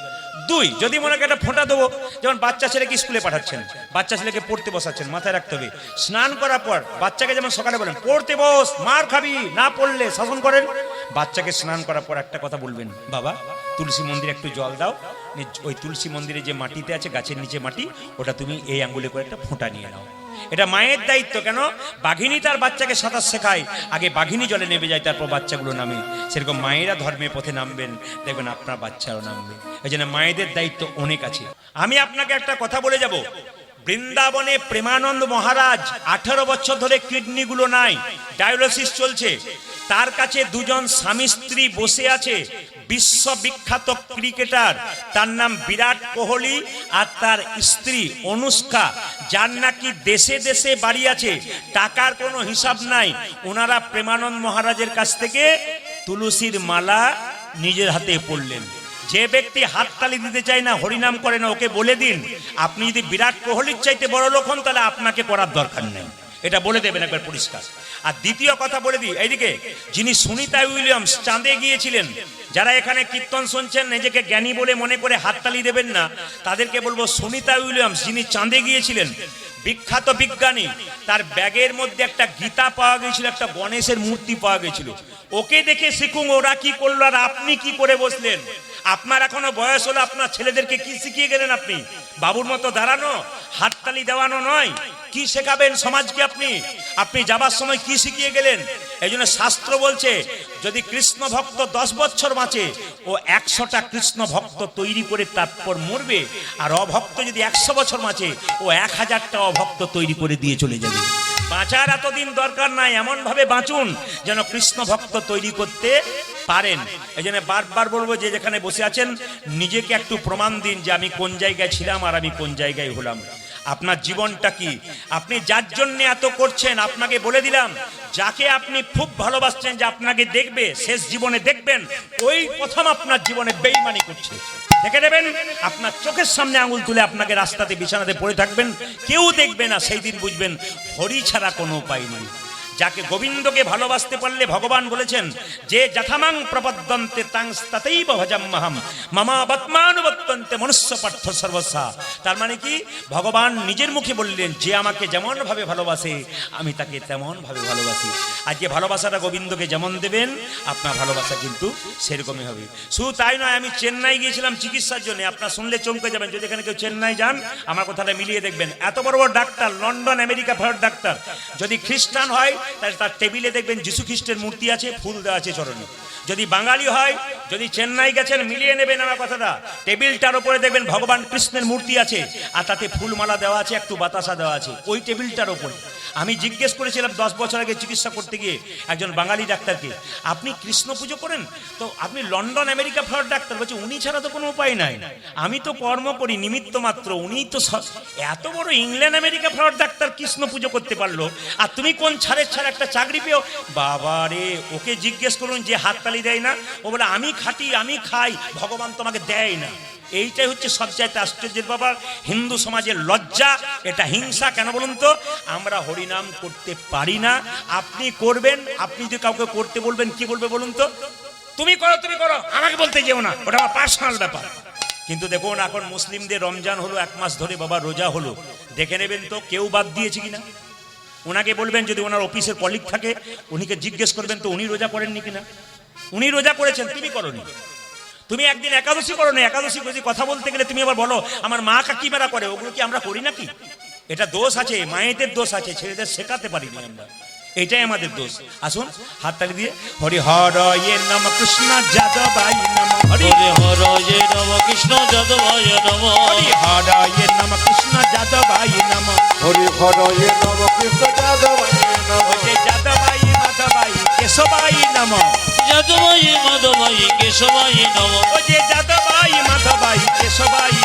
[SPEAKER 1] দুই, যদি মনে করেন একটা ফোঁটা দেবো, যেমন বাচ্চা ছেলেকে স্কুলে পাঠাচ্ছেন, বাচ্চা ছেলেকে পড়তে বসাচ্ছেন, মাথায় রাখতে হবে স্নান করার পর বাচ্চাকে যেমন সকালে বলেন পড়তে বস, মার খাবি, না পড়লে শাসন করেন, বাচ্চাকে স্নান করার পর একটা কথা বলবেন, বাবা তুলসী মন্দিরে একটু জল দাও, ওই তুলসী মন্দিরে যে মাটিতে আছে, গাছের নিচে মাটি, ওটা তুমি এই আঙ্গুলে করে একটা ফোঁটা নিয়ে নাও। এটা মায়ের দায়িত্ব। কেন? বাঘিনী তার বাচ্চাকে সাঁতার শেখায়, আগে বাঘিনী জলে নেমে যায়, তারপর বাচ্চাগুলো নামে। সেরকম মায়েরা ধর্মের পথে নামবেন, দেখবেন আপনার বাচ্চাও নামবে। এই জন্য মায়েদের দায়িত্ব অনেক আছে। আমি আপনাকে একটা কথা বলে যাব, বৃন্দাবনে প্রেমানন্দ মহারাজ 18 বছর ধরে কিডনিগুলো নাই, ডায়ালিসিস চলছে। তার কাছে দুজন স্বামী স্ত্রী বসে আছে, বিশ্ববিখ্যাত ক্রিকেটার, তার নাম বিরাট কোহলি আর তার স্ত্রী অনুষ্কা, যার নাকি দেশে দেশে বাড়ি আছে, টাকার কোনো হিসাব নাই। ওনারা প্রেমানন্দ মহারাজের কাছ থেকে তুলসীর মালা নিজের হাতে পড়লেন। যে ব্যক্তি হাততালি দিতে চায় না, হরিনাম করে না, ওকে বলে দিন, আপনি যদি বিরাট কোহলির চাইতে বড় লোক হন, তাহলে আপনাকে করার দরকার নেই। এটা বলে দেবেন একবার পরিষ্কার। আর দ্বিতীয় কথা বলে দিই, এইদিকে যিনি সুনিতা উইলিয়ামস চাঁদে গিয়েছিলেন, যারা এখানে কীর্তন শুনছেন নিজেকে জ্ঞানী বলে মনে করে হাততালি দেবেন না, তাদেরকে বলবো সুনিতা উইলিয়ামস যিনি চাঁদে গিয়েছিলেন, বিখ্যাত বিজ্ঞানী, তার ব্যাগের মধ্যে একটা গীতা পাওয়া গিয়েছিল, একটা গণেশের মূর্তি পাওয়া গিয়েছিল। ওকে দেখে শিখুন ওরা কি করলো আর আপনি কি করে বসলেন। আপনার এখনো বয়স হলো, আপনার ছেলেদেরকে কি শিখিয়ে গেলেন? আপনি বাবুর মতো দাঁড়ানো, হাততালি দেওয়ানো নয়। কি শেখাবেন সমাজকে? আপনি যাবার সময় কি শিখিয়ে গেলেন? এই জন্য শাস্ত্র বলছে, যদি কৃষ্ণ ভক্ত 10 বছর বাঁচে, ও 100টা কৃষ্ণ ভক্ত তৈরি করে তারপর মরবে। আর অভক্ত যদি 100 বছর বাঁচে, ও 1000টা অভক্ত তৈরি করে দিয়ে চলে যাবে। বাঁচার এতদিন দরকার নাই, এমন ভাবে বাঁচুন যেন কৃষ্ণ ভক্ত তৈরি করতে পারেন। এই জন্য বারবার বলবো, যে যেখানে বসে আছেন নিজেকে একটু প্রমাণ দিন যে আমি কোন জায়গায় ছিলাম আর আমি কোন জায়গায় হলাম। আপনার জীবনটা কি? আপনি যার জন্য এত করছেন, আপনাকে বলে দিলাম, যাকে আপনি খুব ভালোবাসছেন, যে আপনাকে দেখবে, শেষ জীবনে দেখবেন, ওই প্রথম আপনার জীবনে বেঈমানি করছে। দেখে নেবেন, আপনার চোখের সামনে আঙুল তুলে আপনাকে রাস্তাতে বিছানাতে পড়ে থাকবেন, কেউ দেখবে না। সেই দিন বুঝবেন হরি ছাড়া কোনো উপায় নেই। যাকে গোবিন্দকে ভালোবাসতে পারলে ভগবান বলেছেন যে যথামাং প্রপদ্যন্তে তাং ততৈব ভজাম্যহম মামা বত্মানুবর্তন্তে মনুষ্য পার্থ সর্বস্বা। তার মানে কি, ভগবান নিজের মুখে বললেন যে আমাকে যেমন ভাবে ভালোবাসে আমি তাকে তেমন ভাবে ভালোবাসি। আর যে ভালোবাসাটা গোবিন্দকে যেমন দেবেন আপনার ভালোবাসা কিন্তু সেরকমই হবে। শুধু তাই নয়, আমি চেন্নাই গিয়েছিলাম চিকিৎসার জন্য। আপনার শুনলে চমকে যাবেন, যদি এখানে কেউ চেন্নাই যান আমার কথাটা মিলিয়ে দেখবেন। এত বড় বড় ডাক্তার, লন্ডন আমেরিকা ফেরত ডাক্তার, যদি খ্রিস্টান হয় তাহলে তার টেবিলে দেখবেন যিশু খ্রিস্টের মূর্তি আছে, ফুল দেওয়া আছে চরণে। যদি বাঙালি হয়, যদি চেন্নাই গেছেন মিলিয়ে নেবেন আমার কথাটা, টেবিলটার উপরে দেখবেন ভগবান কৃষ্ণের মূর্তি আছে আর তাতে ফুলমালা দেওয়া আছে, একটু বাতাসা দেওয়া আছে ওই টেবিলটার উপরে। আমি জিজ্ঞেস করেছিলাম 10 বছর আগে চিকিৎসা করতে গিয়ে একজন বাঙালি ডাক্তারকে, আপনি কৃষ্ণ পুজো করেন? তো আপনি লন্ডন আমেরিকা ফেরত ডাক্তার, বলছে উনি ছাড়া তো কোনো উপায় নাই, আমি তো কর্ম করি নিমিত্ত মাত্র, উনি তো এত বড় ইংল্যান্ড আমেরিকা ফেরত ডাক্তার কৃষ্ণ পুজো করতে পারলো, আর তুমি কোন ছাড়ের ছাড় একটা চাকরি পেও? বাবা রে, ওকে জিজ্ঞেস করুন যে হাততালি দেয় না, ও বলে আমি খাটি আমি খাই, ভগবান তোমাকে দেয় না। এইটাই হচ্ছে সবচাইতে আশ্চর্যের ব্যাপার। হিন্দু সমাজের লজ্জা, এটা হিংসা। কেন বলুন তো? আমরা হরিনাম করতে পারি না, আপনি করবেন। আপনি যদি কাউকে করতে বলবেন কি বলবে বলুন তো? তুমি করো তুমি করো, আমাকে বলতে যেও না, ওটা আমার পার্সোনাল ব্যাপার। কিন্তু দেখুন এখন মুসলিমদের রমজান হলো, 1 মাস ধরে বাবা রোজা হলো, দেখে নেবেন তো কেউ বাদ দিয়েছে কিনা। ওনাকে বলবেন, যদি ওনার অফিসের কলিগ থাকে উনিকে জিজ্ঞেস করবেন তো উনি রোজা করেননি কিনা। উনি রোজা করেছেন, তুমি করনি। তুমি একদিন একাদশী করো না, একাদশী যদি কথা বলতে গেলে তুমি আবার বলো আমার মা কাকিমারা করে, ওগুলো কি আমরা করি নাকি? এটা দোষ আছে, মায়েদের দোষ আছে, ছেলেদের শেখাতে পারিনি আমরা, এটাই আমাদের দোষ। আসুন হাততালি দিয়ে হরি হরয়ে নম কৃষ্ণ যাদবায় নম, হরি
[SPEAKER 2] হরয়ে নম কৃষ্ণ যাদবায় নম,
[SPEAKER 1] হরি হরয়ে নম কৃষ্ণ যাদবায় নম,
[SPEAKER 3] হরি হরয়ে নম কৃষ্ণ যাদবায় নম,
[SPEAKER 1] ওই যাদবায় মাধবায় কেশবায় নম,
[SPEAKER 2] যাদবায় মাধবায় কেশবায় নম,
[SPEAKER 1] ওই যাদবায় মাধবায় কেশবায়,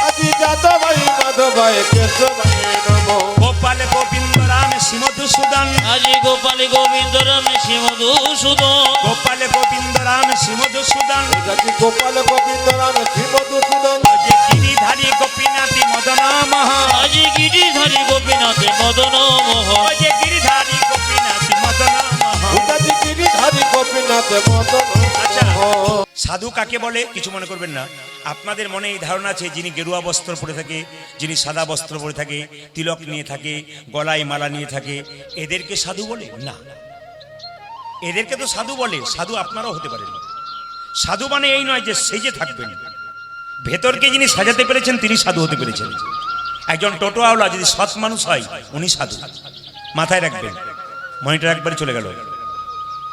[SPEAKER 3] আজি যাদবায় মাধবায় কেশবায় নম,
[SPEAKER 1] গোপাল গোবিন্দ রাম শ্রীমধুসূদন,
[SPEAKER 2] আজি গোপাল গোবিন্দ রাম শ্রীমধুসূদন,
[SPEAKER 1] গোপাল গোবিন্দ রাম শ্রীমধুসূদন,
[SPEAKER 3] আজি গোপাল গোবিন্দ রাম শ্রীমধুসূদন,
[SPEAKER 1] যে গিরিধারী গোপীনাথী মদন মোহ,
[SPEAKER 2] আজি গিরিধারী গোপীনাথ মদন মোহ,
[SPEAKER 1] যে গিরিধারী গোপীনাথী মদন মোহ।
[SPEAKER 3] আজি গিরিধারী গোপীনাথ মদন
[SPEAKER 1] আচ্ছা,
[SPEAKER 3] মোহ।
[SPEAKER 1] সাধু কাকে বলে কিছু মনে করবেন না। আপনাদের মনে এই ধারণা আছে যিনি গেরুয়া বস্ত্র পরে থাকে, যিনি সাদা বস্ত্র পরে থাকে, তিলক নিয়ে থাকে, গলায় মালা নিয়ে থাকে, এদেরকে সাধু বলে না। এদেরকে তো সাধু বলে, সাধু আপনারাও হতে পারেন। সাধু মানে এই নয় যে সেজে থাকবেন, ভেতরকে যিনি সাজাতে পেরেছেন তিনি সাধু হতে পেরেছেন। একজন টোটোওয়ালা যদি সৎ মানুষ হয় উনি সাধু, মাথায় রাখবেন। মনিটর একবারই চলে গেল,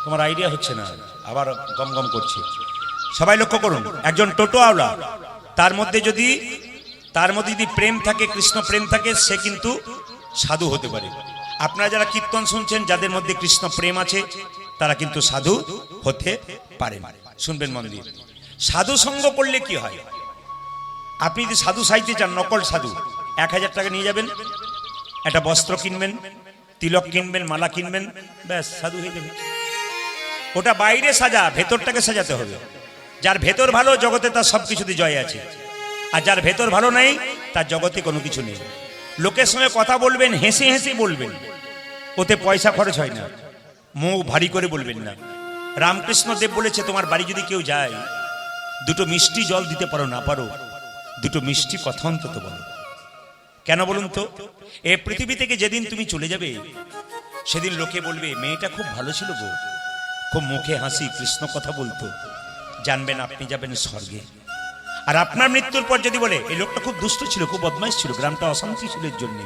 [SPEAKER 1] তোমার আইডিয়া হচ্ছে না, আবার গম গম করছে। সবাই লক্ষ্য করুন, একজন টোটোওয়ালা তার মধ্যে যদি প্রেম থাকে, কৃষ্ণ প্রেম থাকে, সে কিন্তু সাধু হতে পারে। আপনারা যারা কীর্তন শুনছেন যাদের মধ্যে কৃষ্ণ প্রেম আছে তারা কিন্তু সাধু হতে পারেন। শুনবেন মন দিয়ে, সাধু সঙ্গ করলে কি হয়? আপনি যদি সাধু সাইতে চান, নকল সাধু, 1000 টাকা নিয়ে যাবেন, একটা বস্ত্র কিনবেন, তিলক কিনবেন, মালা কিনবেন, ব্যাস সাধু হয়ে যাবে। ওটা বাইরে সাজা, ভেতরটাকে সাজাতে হবে। যার ভেতর ভালো জগতে তার সব কিছুতে জয় আছে, আর যার ভেতর ভালো নেই তার জগতে কোনো কিছু নেই। লোকের সঙ্গে কথা বলবেন হেসে হেসে বলবেন, ওতে পয়সা খরচ হয় না, মুখ ভারী করে বলবেন না। রামকৃষ্ণ দেব বলেছে তোমার বাড়ি যদি কেউ যায়, দুটো মিষ্টি জল দিতে পারো না পারো, দুটো মিষ্টি কথা অন্তত বলো। কেন বলুন তো? এ পৃথিবী থেকে যেদিন তুমি চলে যাবে সেদিন লোকে বলবে মেয়েটা খুব ভালো ছিল গো, খুব মুখে হাসি, কৃষ্ণ কথা বলতো। জানবেন আপনি যাবেন স্বর্গে। আর আপনার মৃত্যুর পর যদি বলে এই লোকটা খুব দুষ্ট ছিল, খুব বদমাইশ ছিল, গ্রামটা অশান্তি ছিল এর জন্য,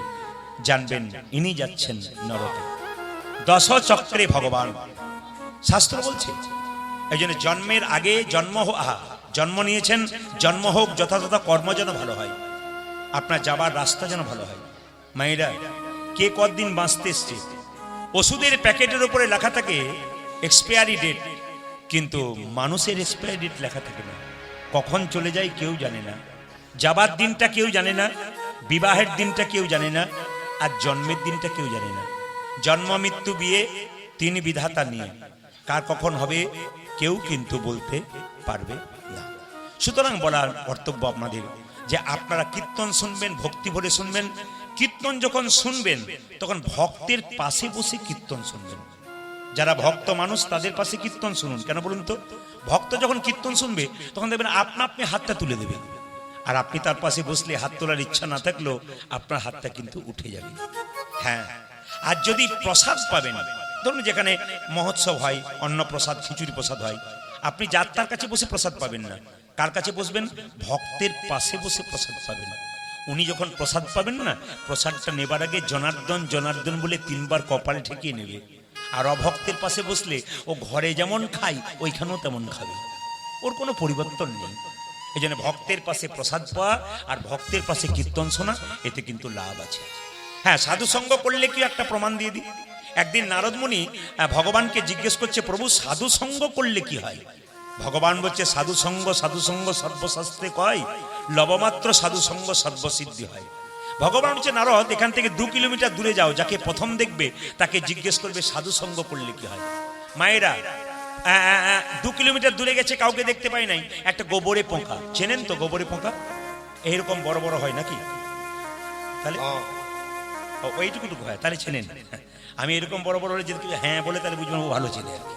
[SPEAKER 1] জানবেন ইনি যাচ্ছেন নরকে। 10 চক্রে ভগবান, শাস্ত্র বলছে। এই জন্য জন্মের আগে জন্ম নিয়েছেন, জন্ম হোক যথাযথ কর্ম যেন ভালো হয়, আপনার যাবার রাস্তা যেন ভালো হয়। মায়েরা, কে কতদিন বাঁচতে এসছে? ওষুধের প্যাকেটের উপরে লেখা থাকে এক্সপায়ারি ডেট, কিন্তু মানুষের এক্সপায়ারি ডেট লেখা থাকে না। কখন চলে যায় কেউ জানে না, যাবার দিনটা কেউ জানে না, বিবাহের দিনটা কেউ জানে না, আর জন্মের দিনটা কেউ জানে না। জন্ম মৃত্যু বিয়ে 3 বিধাতা নিয়ে, কার কখন হবে কেউ কিন্তু বলতে পারবে না। সুতরাং বলার কর্তব্য আপনাদের যে আপনারা কীর্তন শুনবেন, ভক্তি ভরে শুনবেন, কীর্তন যখন শুনবেন তখন ভক্তের পাশে বসে কীর্তন শুনবেন। যারা ভক্ত মানুষ তাদের পাশে কীর্তন শুনুন। কেন বলুন তো? ভক্ত যখন কীর্তন শুনবে তখন দেখবেন আপনি হাতটা তুলে দেবেন, আর আপনি তার পাশে বসলে হাত তোলার ইচ্ছা না থাকলেও আপনার হাতটা কিন্তু উঠে যাবে। হ্যাঁ, আর যদি প্রসাদ পাবেন, ধরুন যেখানে মহোৎসব হয়, অন্নপ্রসাদ, খিচুড়ি প্রসাদ হয়, আপনি যার তার কাছে বসে প্রসাদ পাবেন না। কার কাছে বসবেন? ভক্তের পাশে বসে প্রসাদ পাবেন। উনি যখন প্রসাদ পাবেন না, প্রসাদটা নেবার আগে জনার্দন জনার্দন বলে 3 বার কপালে ঠেকিয়ে নেবে। আর অভক্তের পাশে বসলে ও ঘরে যেমন খায় ওইখানেও তেমন খাবে, ওর কোনো পরিবর্তন নেই। এই জন্য ভক্তের পাশে প্রসাদ পাওয়া আর ভক্তের পাশে কীর্তন শোনা, এতে কিন্তু লাভ আছে। হ্যাঁ, সাধু সঙ্গ করলে কি একটা প্রমাণ দিয়ে দিই। একদিন নারদ মুনি ভগবানকে জিজ্ঞেস করছে, প্রভু সাধু সঙ্গ করলে কি হয়? ভগবান বলছে, সাধু সঙ্গ সর্বশাস্ত্রে কয়, লবমাত্র সাধু সঙ্গ সর্বসিদ্ধি হয়। ভগবান বলছে, নারদ এখান থেকে 2 কিলোমিটার দূরে যাও, যাকে প্রথম দেখবে তাকে জিজ্ঞেস করবে সাধু সঙ্গ করলে কি হয়। মায়েরা 2 কিলোমিটার দূরে গেছে, কাউকে দেখতে পায় নাই, একটা গোবরে পোকা, চেনেন তো গোবরে পোকা? এইরকম বড় বড় হয় নাকি? তাহলে ওইটুকুটুকু হয়, তাহলে চেনেন। আমি এরকম বড় বড় হলে যদি হ্যাঁ বলে তাহলে বুঝবেন ও ভালো চেনে আর কি।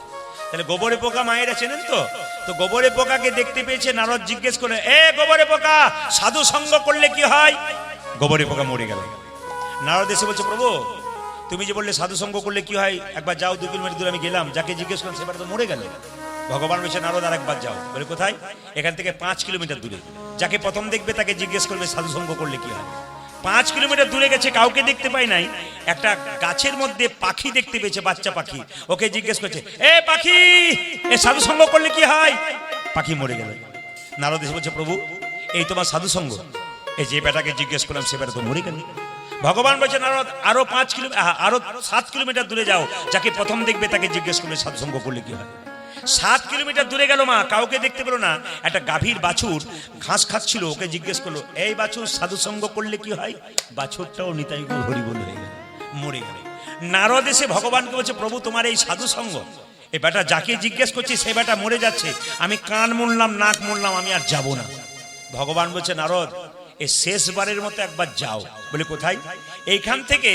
[SPEAKER 1] তাহলে গোবরে পোকা মায়েরা চেনেন তো? তো গোবরে পোকাকে দেখতে পেয়েছে, নারদ জিজ্ঞেস করে, এ গোবরে পোকা, সাধু সঙ্গ করলে কি হয়? গোবরে পোকা মরে গেল। নারদ এসে বলছে, প্রভু তুমি যে বললে সাধু সঙ্গ করলে কি হয়, একবার যাও, 2 কিলোমিটার দূরে আমি গেলাম, যাকে জিজ্ঞেস করলাম সেবার তো মরে গেল। ভগবান বলছে, নারদ আর একবার যাও। বলে কোথায়? এখান থেকে 5 কিলোমিটার দূরে, যাকে প্রথম দেখবে তাকে জিজ্ঞেস করবে সাধু সঙ্গ করলে কি হয়। 5 কিলোমিটার দূরে গেছে, কাউকে দেখতে পায় নাই, একটা গাছের মধ্যে পাখি দেখতে পেয়েছে, বাচ্চা পাখি, ওকে জিজ্ঞেস করছে, এ পাখি, এ সাধু সঙ্গ করলে কি হয়? পাখি মরে গেল। নারদ এসে বলছে, প্রভু এই তোমার সাধু সঙ্গ, এই যে বেটাকে জিজ্ঞেস করলাম সে বেটা তো মরে গেল। ভগবান বলছে, নারদ আরো 7 কিলোমিটার দূরে যাও, যাকে প্রথম দেখবে তাকে জিজ্ঞেস করলে সাধু সঙ্গ করলে কি হয়। 7 কিলোমিটার দূরে গেল, মা কাউকে দেখতে পেল না, একটা গাভীর বাছুর ঘাস খাচ্ছিল, ওকে জিজ্ঞেস করলো, এই বাছুর সাধু সঙ্গ করলে কি হয়? বাছুরটাও নিতাই হরি বল হয়ে গেল, মরে গেল। নারদ এসে ভগবানকে বলছে, প্রভু তোমার এই সাধু সঙ্গ, এই বেটা যাকে জিজ্ঞেস করছি সে বেটা মরে যাচ্ছে, আমি কান মুনলাম, নাক মুনলাম, আমি আর যাব না। ভগবান বলছে, নারদ এই শেষবারের মতো একবার যাও। বলে কোথায়? এইখান থেকে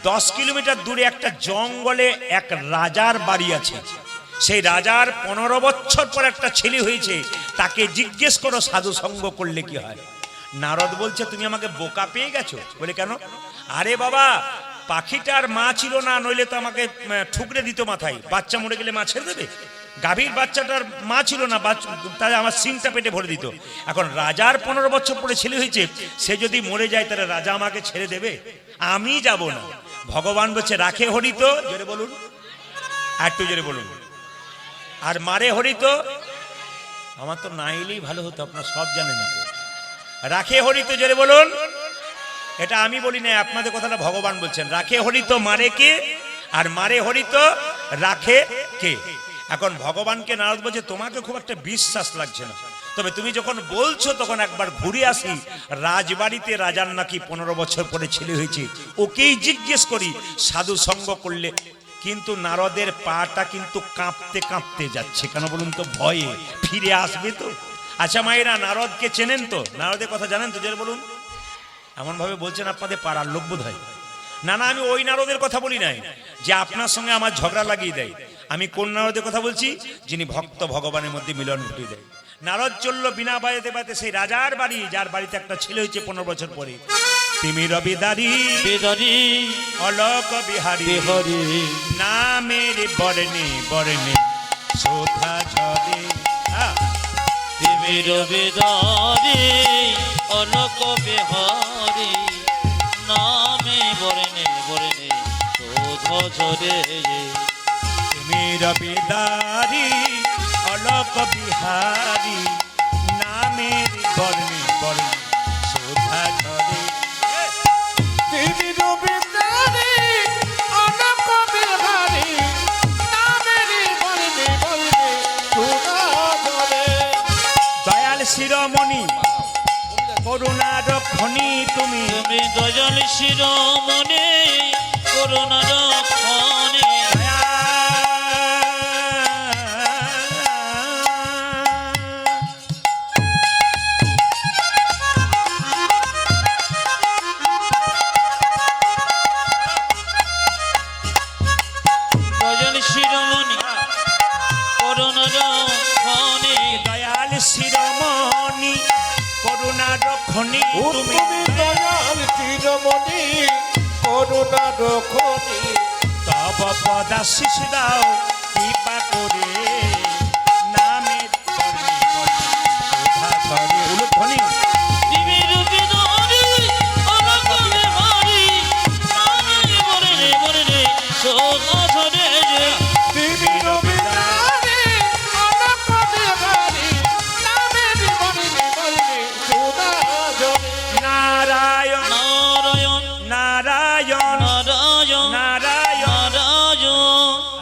[SPEAKER 1] 10 কিলোমিটার দূরে একটা জঙ্গলে এক রাজার বাড়ি আছে, সেই রাজার 15 বছর পর একটা ছেলে হয়েছে, তাকে জিজ্ঞেস করো সাধু সঙ্গ করলে কি হয়। নারদ বলছে, তুমি আমাকে বোকা পেয়ে গেছো। বলে কেন? আরে বাবা, পাখিটার মা ছিল না, নইলে তো আমাকে ঠুকরে দিত মাথায়, বাচ্চা মরে গেলে মা ছেড়ে দেবে? গাভীর বাচ্চাটার মা ছিল না, তাই আমার সিংটা পেটে ভরে দিত। এখন রাজার 15 বছর পরে ছেলে হয়েছে, সে যদি মরে যায় তাহলে রাজা আমাকে ছেড়ে দেবে? আমি যাব না। ভগবান বলছে, রাখে হরিত, জোরে বলুন, একটু জোরে বলুন, আর মারে হরিত, আমার তো না এলেই ভালো হতো, আপনারা সব জানেন তো। রাখে হরিত, জোরে বলুন। এটা আমি বলি না, আপনাদের কথাটা ভগবান বলছেন। রাখে হরিত মারে কে, আর মারে হরিত রাখে কে। এখন ভগবানকে নারদ বলছে, তোমাকে খুব একটা বিশ্বাস লাগছে না, তবে তুমি যখন বলছো তখন একবার ঘুরে আসি, রাজবাড়িতে রাজার নাকি 15 বছর পরে ছেলে হয়েছে, ওকেই জিজ্ঞেস করি সাধু সঙ্গ করলে। কিন্তু নারদের পাটা কিন্তু কাঁপতে কাঁপতে যাচ্ছে, কেন বলুন তো? ভয়ে ফিরে আসবে তো। আচ্ছা মায়েরা, নারদকে চেনেন তো? নারদের কথা জানেন তো? জোরে বলুন। এমন ভাবে বলছেন আপনাদের পাড়ার লোক বোধ হয়। না না, আমি ওই নারদের কথা বলি নাই যে আপনার সঙ্গে আমার ঝগড়া লাগিয়ে দেয়। আমি কোন নারদের কথা বলছি? যিনি ভক্ত ভগবানের মধ্যে মিলন ঘটিয়ে দেয়। নারদ চলল বিনা বাড়িতে বাড়িতে সেই রাজার বাড়ি, যার বাড়িতে একটা ছেলে হয়েছে 15 বছর পরে। তিমি রবিদারি
[SPEAKER 2] বেদারি
[SPEAKER 1] অলোক বিহারী
[SPEAKER 2] বিহারী
[SPEAKER 1] নামের বর্ণে বর্ণে শোধা ঝরে।
[SPEAKER 2] তিমির বেদারি অলোক বিহারী নামে বরণে বরণে শোধ ঝরে।
[SPEAKER 1] তিমি রবিদারি অলোক বিহারী নামের বর্ণে বর্ণে শোধা ঝরে।
[SPEAKER 3] তিনি রবীন্দ্রনাথী অলোক বিহারী নামেরই বর্ণে বর্ণে শোধা ঝরে।
[SPEAKER 1] দয়াল শিরোমণি করুণার খনি তুমি,
[SPEAKER 2] তুমি দয়াল শিরোমণি করুণার খনি। খনি
[SPEAKER 1] দয়াল শিরোমণি করুণা রক্ষণী তুমি
[SPEAKER 3] তুমি দয়াল চিরমণি করুণা রক্ষণী
[SPEAKER 1] তব পদাশিস দাও কৃপা করে নামের উলুধ্বনি
[SPEAKER 2] তুমি রূপী ধরি অলকলে ভারি নামে বরে রে সোনা ধরে রে
[SPEAKER 3] তুমি রবিদারি অনপদে বারি নামে জীবনী জীবনী সুদা জনি
[SPEAKER 1] নারায়ণ
[SPEAKER 2] নারায়ণ
[SPEAKER 1] নারায়ণ
[SPEAKER 2] নারায়ণ
[SPEAKER 1] নারায়ণ
[SPEAKER 2] নারায়ণ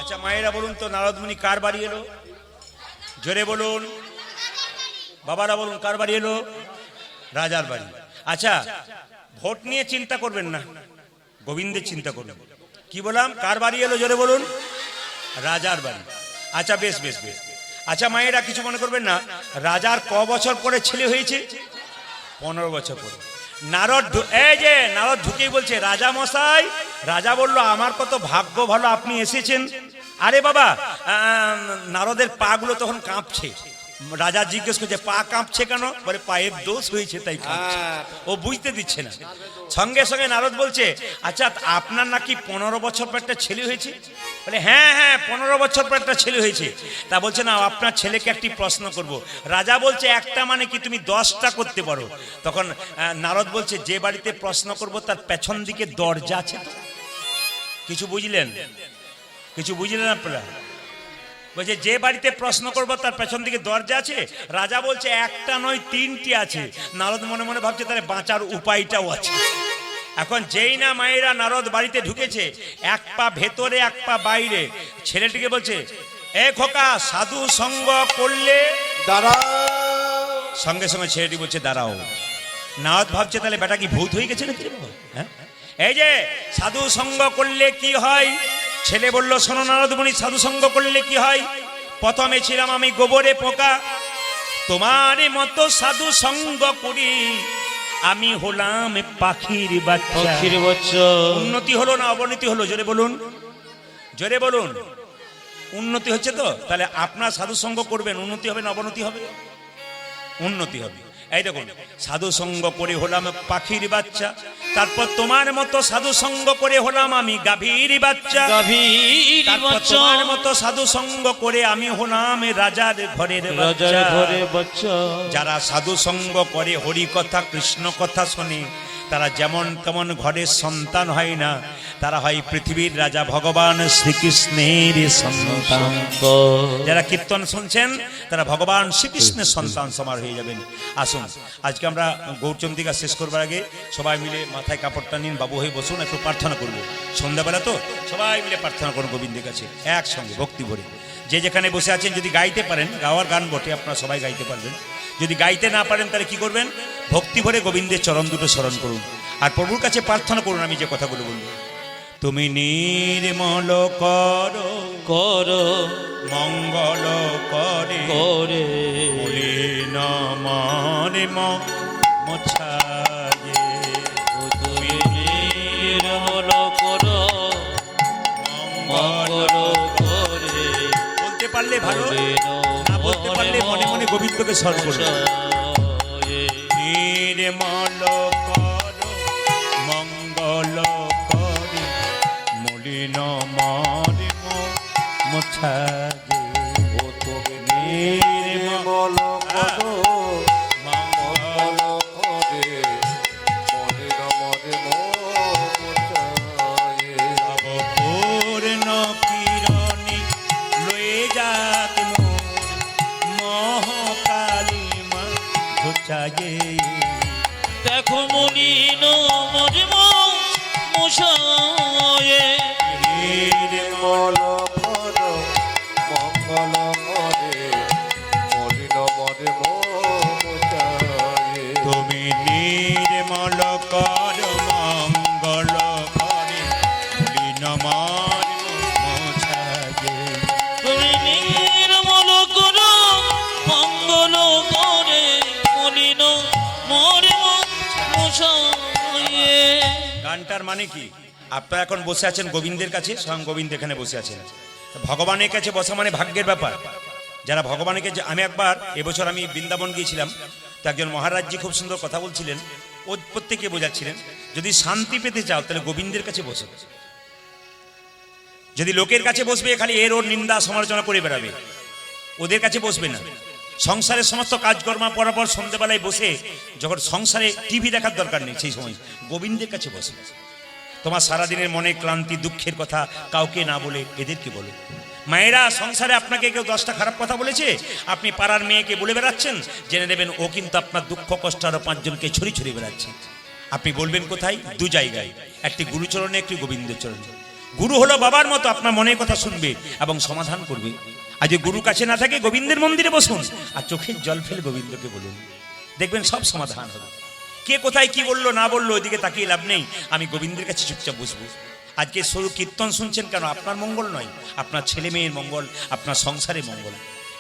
[SPEAKER 1] আচ্ছা মায়েরা বলুন তো নারদমুনি কার বাড়ি এলো? জোরে বলুন, বাবারা বলুন কার বাড়ি এলো? রাজার বাড়ি। আচ্ছা ভোট নিয়ে চিন্তা করবেন না, গোবিন্দের চিন্তা করবেন। কি বললাম, কার বাড়ি এলো? জোরে বলুন, রাজার বাড়ি। আচ্ছা বেশ বেশ বেশ। আচ্ছা মায়েরা কিছু মনে করবেন না, রাজার ক বছর পরে ছেলে হয়েছে? 15 বছর পরে। এই যে নারদ ঢুকেই বলছে, রাজা মশাই। রাজা বলল, আমার কত ভাগ্য ভালো আপনি এসেছেন। আরে বাবা, নারদের পা গুলো তখন কাঁপছে। রাজা জিজ্ঞেস করছে, পা কাঁপছে কেন? বলে পায়ের দোষ হয়েছে তাই কাঁপছে। ও বুঝতে দিচ্ছে না। সঙ্গে সঙ্গে নারদ বলছে, আচ্ছা আপনার নাকি 15 বছর পর একটা ছেলে হয়েছে? বলে হ্যাঁ হ্যাঁ 15 বছর পর একটা ছেলে হয়েছে। তা বলছে না, আপনার ছেলেকে একটি প্রশ্ন করব। রাজা বলছে, একটা মানে কি তুমি 10টা করতে পারো? তখন নারদ বলছে, যে বাড়িতে প্রশ্ন করব তার পেছন দিকে দরজা আছে তো? কিছু বুঝলেন? কিছু বুঝলেন আপনারা? বলছে যে বাড়িতে প্রশ্ন করবো তার পেছন দিকে দরজা আছে। রাজা বলছে একটা নয় 3টি আছে। নারদ মনে মনে ভাবছে তাহলে বাঁচার উপায়টাও আছে। এখন যেই না মায়েরা নারদ বাড়িতে ঢুকেছে, এক পা ভেতরে এক পা বাইরে, ছেলেটিকে বলছে, এ খোকা সাধু সঙ্গ করলে
[SPEAKER 3] দাঁড়া
[SPEAKER 1] সঙ্গে সঙ্গে ছেলেটি বলছে দাঁড়াও। নারদ ভাবছে তাহলে বেটা কি ভূত হয়ে গেছে নাকি রে বাবা? হ্যাঁ, এই যে সাধু সঙ্গ করলে কি হয়? ছেলে বলল, শোনো নারদমুনি, সাধু সঙ্গ করলে কি হয়? প্রথমে ছিলাম আমি গোবরে পোকা, তোমার মতো সাধু সঙ্গ করি আমি হলাম পাখির বাচ্চা।
[SPEAKER 2] পক্ষীর বাচ্চা।
[SPEAKER 1] উন্নতি হলো না অবনতি হলো? জোরে বলুন, জোরে বলুন। উন্নতি হচ্ছে তো? তাহলে আপনার সাধু সঙ্গ করবেন, উন্নতি হবে না অবনতি হবে? উন্নতি হবে। এই দেখুন, সাধু সঙ্গ করে হলাম পাখির বাচ্চা, তারপর তোমার মতো সাধু সঙ্গ করে হলাম আমি গাভীর বাচ্চা,
[SPEAKER 2] গাভীর
[SPEAKER 1] তারপর
[SPEAKER 2] বাচ্চা।
[SPEAKER 1] তোমার মতো সাধু সঙ্গ করে আমি হলাম রাজার ঘরের
[SPEAKER 2] রাজার
[SPEAKER 1] বাচ্চা।
[SPEAKER 2] ঘরে বাচ্চা।
[SPEAKER 1] যারা সাধু সঙ্গ করে, হরি কথা কৃষ্ণ কথা শোনে, তারা যেমন তেমন ঘরের সন্তান হয় না, তারা হয় পৃথিবীর রাজা ভগবান শ্রীকৃষ্ণের সন্তান। যারা কীর্তন শুনছেন তারা ভগবান শ্রীকৃষ্ণের সন্তান সমার হয়ে যাবেন। আসুন আজকে আমরা গৌরচন্দ্রিকা শেষ করবার আগে সবাই মিলে মাথায় কাপড়টা নিন, বাবু হয়ে বসুন, একটু প্রার্থনা করবো। সন্ধ্যাবেলা তো সবাই মিলে প্রার্থনা করুন গোবিন্দের কাছে একসঙ্গে ভক্তি ভরে। যে যেখানে বসে আছেন যদি গাইতে পারেন, গাওয়ার গান বটে, আপনারা সবাই গাইতে পারবেন। যদি গাইতে না পারেন তাহলে কি করবেন? ভক্তি ভরে গোবিন্দের চরণ দুটো স্মরণ করুন আর প্রভুর কাছে প্রার্থনা করুন। আমি যে কথাগুলো বলবো, তুমি নির্মল করো
[SPEAKER 2] করো
[SPEAKER 1] মঙ্গল করে
[SPEAKER 2] করে
[SPEAKER 1] মলিন মনে মোছায়ে,
[SPEAKER 2] তুমি নির্মল করো
[SPEAKER 1] মঙ্গল
[SPEAKER 2] মঙ্গল করে
[SPEAKER 1] বলতে পারলে ভালো, না বলতে পারলে মনে মনে গোবিন্দকে স্মরণ করুন। নির্মল করো মঙ্গল করে মলিন মনে মোছায়ে,
[SPEAKER 3] ও তুমি নির্মল করো মঙ্গল করে মলিন মনে মোছায়ে।
[SPEAKER 1] পূর্ণ কিরণী লয়ে যাক মহাকালী মা ঘুচায়ে,
[SPEAKER 2] দেখো মলিন মরে মশায়ে।
[SPEAKER 3] নির্মল করো মঙ্গল করে মলিন মনে মোছায়ে।
[SPEAKER 1] তুমি নির্মল কর মঙ্গল করে মলিন মোছায়ে,
[SPEAKER 2] তুমি নির্মল করো মঙ্গল করে মলিন মরে মশায়ে।
[SPEAKER 1] গানটার মানে কি? আপনারা এখন বসে আছেন গোবিন্দের কাছে, স্বয়ং গোবিন্দ এখানে বসে আছেন। ভগবানের কাছে বসা মানে ভাগ্যের ব্যাপার। যারা ভগবানকে আমি একবার এবছর আমি বৃন্দাবন গিয়েছিলাম, তো একজন মহারাজজি খুব সুন্দর কথা বলছিলেন, ও প্রত্যেকে বোঝাচ্ছিলেন, যদি শান্তি পেতে চাও তাহলে গোবিন্দের কাছে বসো। যদি লোকের কাছে বসবে খালি এর ওর নিন্দা সমালোচনা করে বেড়াবে, ওদের কাছে বসবে না। সংসারের সমস্ত কাজকর্ম পরাপর সন্ধ্যেবেলায় বসে যখন সংসারে টিভি দেখার দরকার নেই, সেই সময় গোবিন্দের কাছে বসে তোমার সারাদিনের মনে ক্লান্তি দুঃখের কথা কাউকে না বলে এদেরকে বলো। মায়েরা, সংসারে আপনাকে কেউ 10টা খারাপ কথা বলেছে, আপনি পাড়ার মেয়েকে বলে বেড়াচ্ছেন, জেনে নেবেন ও কিন্তু আপনার দুঃখ কষ্ট আরো 5 জনকে ছড়িয়ে বেড়াচ্ছে। আপনি বলবেন কোথায়? 2 জায়গায়, একটি গুরুচরণে, একটি গোবিন্দের চরণে। গুরু হলো বাবার মতো, আপনার মনের কথা শুনবে এবং সমাধান করবে। আর যে গুরু কাছে না থাকে, গোবিন্দের মন্দিরে বসুন আর চোখের জল ফেলে গোবিন্দকে বলুন, দেখবেন সব সমাধান হবে। কে কোথায় কি বললো না বললো ওইদিকে তাকিয়ে লাভ নেই, আমি গোবিন্দের কাছে চুপচাপ বসবো। আজকে শুধু কীর্তন শুনছেন কেন? আপনার মঙ্গল নয়, আপনার ছেলে মেয়ের মঙ্গল, আপনার সংসারে মঙ্গল।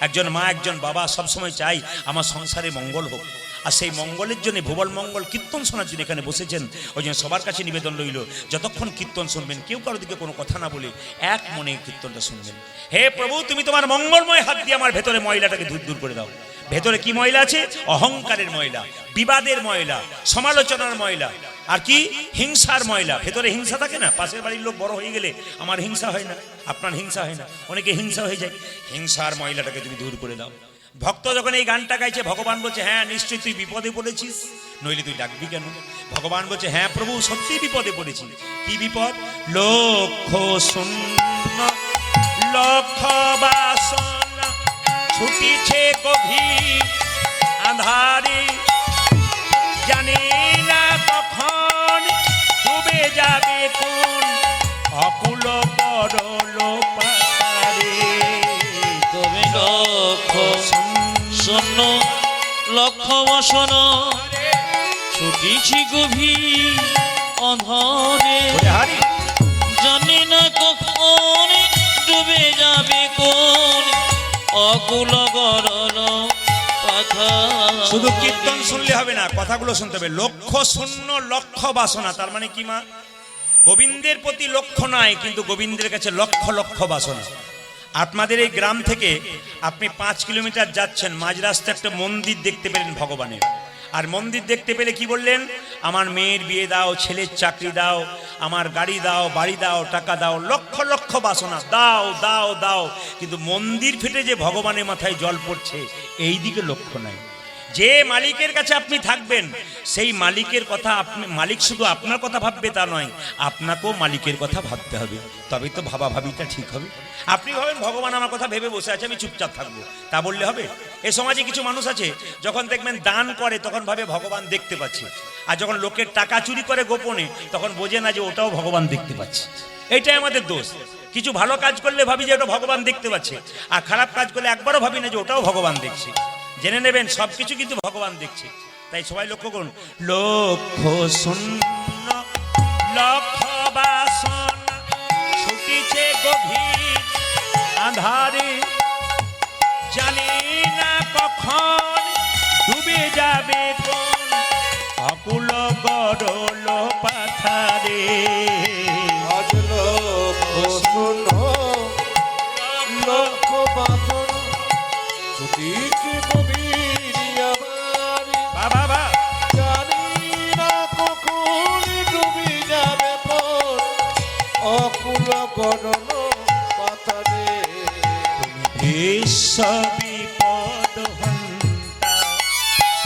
[SPEAKER 1] একজন মা একজন বাবা সবসময় চাই আমার সংসারে মঙ্গল হোক, আর সেই মঙ্গলের জন্য ভুবল মঙ্গল কীর্তন শোনার জন্য এখানে বসেছেন। ওই জন্য সবার কাছে নিবেদন রইল, যতক্ষণ কীর্তন শুনবেন কেউ কারোর দিকে কোনো কথা না বলে এক মনে কীর্তনটা শুনবেন। হে প্রভু, তুমি তোমার মঙ্গলময় হাত দিয়ে আমার ভেতরে ময়লাটাকে দূর করে দাও। ভেতরে কি ময়লা আছে? অহংকারের ময়লা, বিবাদের ময়লা, সমালোচনার ময়লা, আর কি হিংসার ময়লা। ভেতরে হিংসা থাকে না? পাশের বাড়ির লোক বড় হয়ে গেলে আমার হিংসা হয় না, আপনার হিংসা হয় না, অনেকে হিংসা হয়ে যায়। হিংসার ময়লাটাকে তুমি দূর করে দাও। ভক্ত যখন এই গানটা গাইছে, ভগবান বলছে হ্যাঁ নিশ্চয়ই তুই বিপদে পড়েছিস, নইলে তুই ডাকবি কেন? ভগবান বলছে হ্যাঁ প্রভু, সত্যি বিপদে পড়েছি। কি বিপদ? লক্ষ শূন্য লক্ষ বাসনা ছুটিছে গভীর আঁধারে, জানি না কখন ডুবে যাবে কোন অকুল বড়ল পাহাড়ে।
[SPEAKER 2] তুমি লক্ষ শূন্য লক্ষ বসন ছুটিছি গভীর অন্ধরে, জানি না কখন ডুবে যাবে কোন অকুল গরল পাথা।
[SPEAKER 1] শুধু কীর্তন শুনলে হবে না, কথাগুলো শুনতে হবে। লক্ষ শূন্য লক্ষ বাসনা, তার মানে কি মা? গোবিন্দের প্রতি লক্ষ্য নয়, কিন্তু গোবিন্দের কাছে লক্ষ লক্ষ বাসনা। আপনাদের এই গ্রাম থেকে আপনি 5 কিলোমিটার যাচ্ছেন, মাঝ রাস্তায় একটা মন্দির দেখতে পেলেন ভগবানের। আর মন্দির দেখতে পেলে কি বললেন? আমার মেয়ের বিয়ে দাও, ছেলের চাকরি দাও, আমার গাড়ি দাও, বাড়ি দাও, টাকা দাও, লক্ষ লক্ষ বাসনা দাও দাও দাও। কিন্তু মন্দির ফেটে যে ভগবানের মাথায় জল পড়ছে, এই দিকে লক্ষ্য নাই। যে মালিকের কাছে আপনি থাকবেন, সেই মালিকের কথা আপনি, মালিক শুধু আপনার কথা ভাববে তা নয়, আপনাকেও মালিকের কথা ভাবতে হবে, তবেই তো ভাবাভাবিটা ঠিক হবে। আপনি ভাবেন ভগবান আমার কথা ভেবে বসে আছে, আমি চুপচাপ থাকবো, তা বললে হবে? এ সমাজে কিছু মানুষ আছে, যখন দেখবেন দান করে তখন ভাবে ভগবান দেখতে পাচ্ছে, আর যখন লোকের টাকা চুরি করে গোপনে তখন বোঝে না যে ওটাও ভগবান দেখতে পাচ্ছে। এইটাই আমাদের দোষ। কিছু ভালো কাজ করলে ভাবি যে ওটা ভগবান দেখতে পাচ্ছে, আর খারাপ কাজ করলে একবারও ভাবি না যে ওটাও ভগবান দেখছে। জেনে নেবেন সবকিছু কিন্তু ভগবান দেখছে। তাই সবাই লক্ষ্য করুন, লক্ষ শূন্য লক্ষ বাসনা ছুটিছে গভীর আঁধারে, জানি না কখন ডুবে যাবে কোন অকুল গরল পাথারে।
[SPEAKER 3] আজ লক্ষ শূন্য লক্ষ বাসনা ছুটিছে গভীর আঁধারে,
[SPEAKER 1] বাবা
[SPEAKER 3] জানি না কখন ডুবে যাবে কোন অকুল গরল পাথারে।
[SPEAKER 1] বিশ্ব বিপদ হন্তা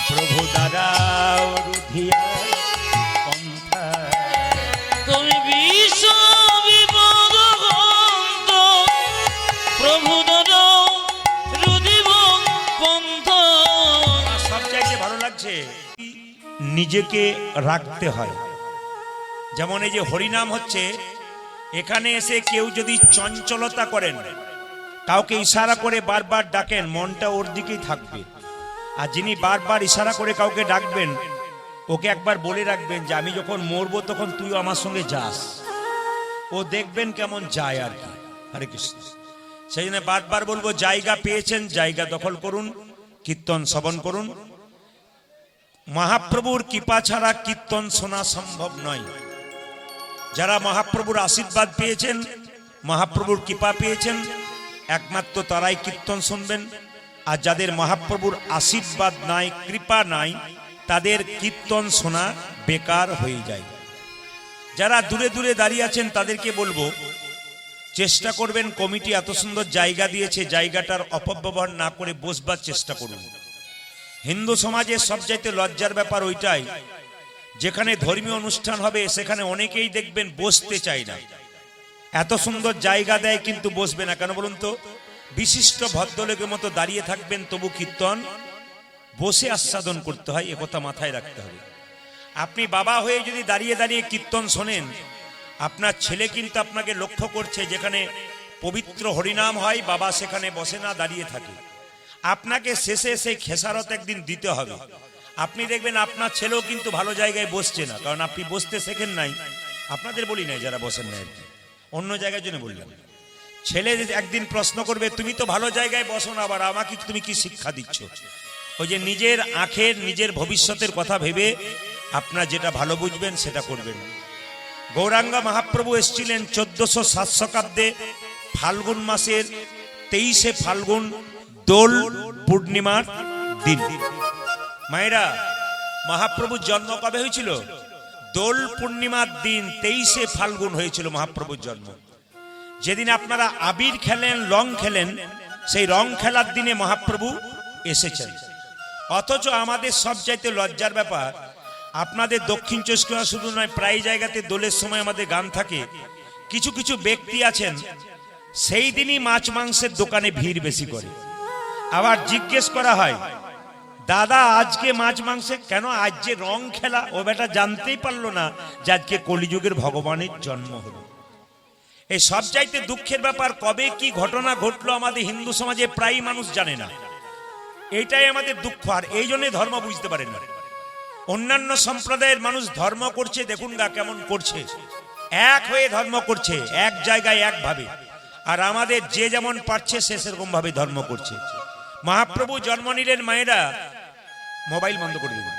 [SPEAKER 1] প্রভু দাঁড়াও রুধিয়া পন্থা।
[SPEAKER 2] তুমি বিশ্ব বিপদ হন্ত প্রভু দাঁড়াও রুধিব পন্থ।
[SPEAKER 1] সবচাইতে ভালো লাগছে নিজেকে রাখতে হয়। যেমন এই যে হরিনাম হচ্ছে, এখানে এসে কেউ যদি চঞ্চলতা করেন, কাউকে ইশারা করে বারবার ডাকেন, মনটা ওর দিকেই থাকবে। আর যিনি বারবার ইশারা করে কাউকে ডাকবেন, ওকে একবার বলে রাখবেন যে আমি যখন মরবো তখন তুইও আমার সঙ্গে যাস। ও দেখবেন কেমন যায় আর কি। হরে কৃষ্ণ। সেই জন্য বারবার বলবো, জায়গা পেয়েছেন জায়গা দখল করুন, কীর্তন শ্রবণ করুন। মহাপ্রভুর কৃপা ছাড়া কীর্তন শোনা সম্ভব নয়। যারা মহাপ্রভুর আশীর্বাদ পেয়েছেন, মহাপ্রভুর কৃপা পেয়েছেন, একমাত্র তারাই কীর্তন শুনবেন, আর যাদের মহাপ্রভুর আশীর্বাদ নাই, কৃপা নাই, তাদের কীর্তন শোনা বেকার হয়ে যায়। যারা দূরে দূরে দাঁড়িয়ে আছেন তাদেরকে বলবো, চেষ্টা করবেন, কমিটি এত সুন্দর জায়গা দিয়েছে, জায়গাটার অপব্যবহার না করে বসবার চেষ্টা করুন। হিন্দু সমাজের সবচাইতে লজ্জার ব্যাপার ওইটাই, যেখানে ধর্মীয় অনুষ্ঠান হবে সেখানে অনেকেই দেখবেন বসতে চায় না। এত সুন্দর জায়গা দেয় কিন্তু বসবে না কেন বলুন তো? বিশিষ্ট ভদ্রলোকের মতো দাঁড়িয়ে থাকবেন, তবু কীর্তন বসে আস্বাদন করতে হয়, একথা মাথায় রাখতে হবে। আপনি বাবা হয়ে যদি দাঁড়িয়ে দাঁড়িয়ে কীর্তন শোনেন, আপনার ছেলে কিন্তু আপনাকে লক্ষ্য করছে, যেখানে পবিত্র হরিনাম হয় বাবা সেখানে বসে না, দাঁড়িয়ে থাকে। আপনাকে শেষে সেই খেসারত একদিন দিতে হবে। আপনি দেখবেন আপনার ছেলেও কিন্তু ভালো জায়গায় বসছে না, কারণ আপনি বসতে শেখেন নাই। আপনাদের বলি নাই যারা বসেন নাই, অন্য জায়গার জন্য বললাম। ছেলে একদিন প্রশ্ন করবে, তুমি তো ভালো জায়গায় বসো না, আবার আমাকে তুমি কি শিক্ষা দিচ্ছ? ওই যে নিজের আখের, নিজের ভবিষ্যতের কথা ভেবে আপনার যেটা ভালো বুঝবেন সেটা করবেন। গৌরাঙ্গা মহাপ্রভু এসেছিলেন 1407 শতাব্দে ফাল্গুন মাসের 23শে ফাল্গুন, দোল পূর্ণিমার দিন। মায়েরা, মহাপ্রভুর জন্ম কবে হয়েছিল? দোল পূর্ণিমার দিন 23শে ফাল্গুন হয়েছিল মহাপ্রভুর জন্ম। যেদিন আপনারা আবির খেলেন, রং খেলেন, সেই রং খেলার দিনে মহাপ্রভু এসেছেন। অথচ আমাদের সবচাইতে লজ্জার ব্যাপার, আপনাদের দক্ষিণ চব্বিশ পরগনা শুধু নয়, প্রায় জায়গাতে দোলের সময় আমাদের গান থাকে। কিছু কিছু ব্যক্তি আছেন সেই দিনই মাছ মাংসের দোকানে ভিড় বেশি করে। আবার জিজ্ঞেস করা হয়, দাদা আজকে মাছ মাংসে কেন? আজ যে রং খেলা, ও বেটা জানতেই পারলো না যে আজকে কলিযুগের ভগবানের জন্ম হলো। এই সবচাইতে দুঃখের ব্যাপার, কবে কি ঘটনা ঘটলো আমাদের হিন্দু সমাজে প্রায় মানুষ জানে না। এইটাই আমাদের দুঃখ, আর এই জন্য ধর্ম বুঝতে পারেন না। অন্যান্য সম্প্রদায়ের মানুষ ধর্ম করছে, দেখুন গা কেমন করছে, এক হয়ে ধর্ম করছে, এক জায়গায় একভাবে। আর আমাদের যে যেমন পারছে সে সেরকম ভাবে ধর্ম করছে। মহাপ্রভু জন্ম নিলেন, মায়েরা মোবাইল বন্ধ করে দেবেন,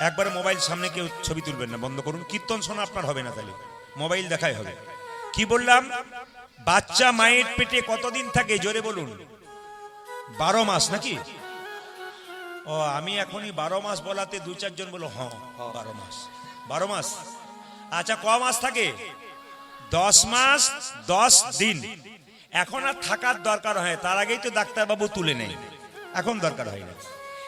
[SPEAKER 1] একবারে মোবাইল সামনে কেউ ছবি তুলবেন না, বন্ধ করুন। কীর্তন শোনা আপনার হবে না, তাহলে মোবাইল দেখাই হবে। কি বললাম? বাচ্চা মায়ের পেটে কতদিন থাকে জোরে বলুন? 12 মাস নাকি? ও আমি এখনই 12 মাস বলাতে 2-4 জন বলো হ্যাঁ 12 মাস। 12 মাস, আচ্ছা ক মাস থাকে? 10 মাস 10 দিন। এখন আর থাকার দরকার হয়, তার আগেই তো ডাক্তারবাবু তুলে নেয়, এখন দরকার হয় না।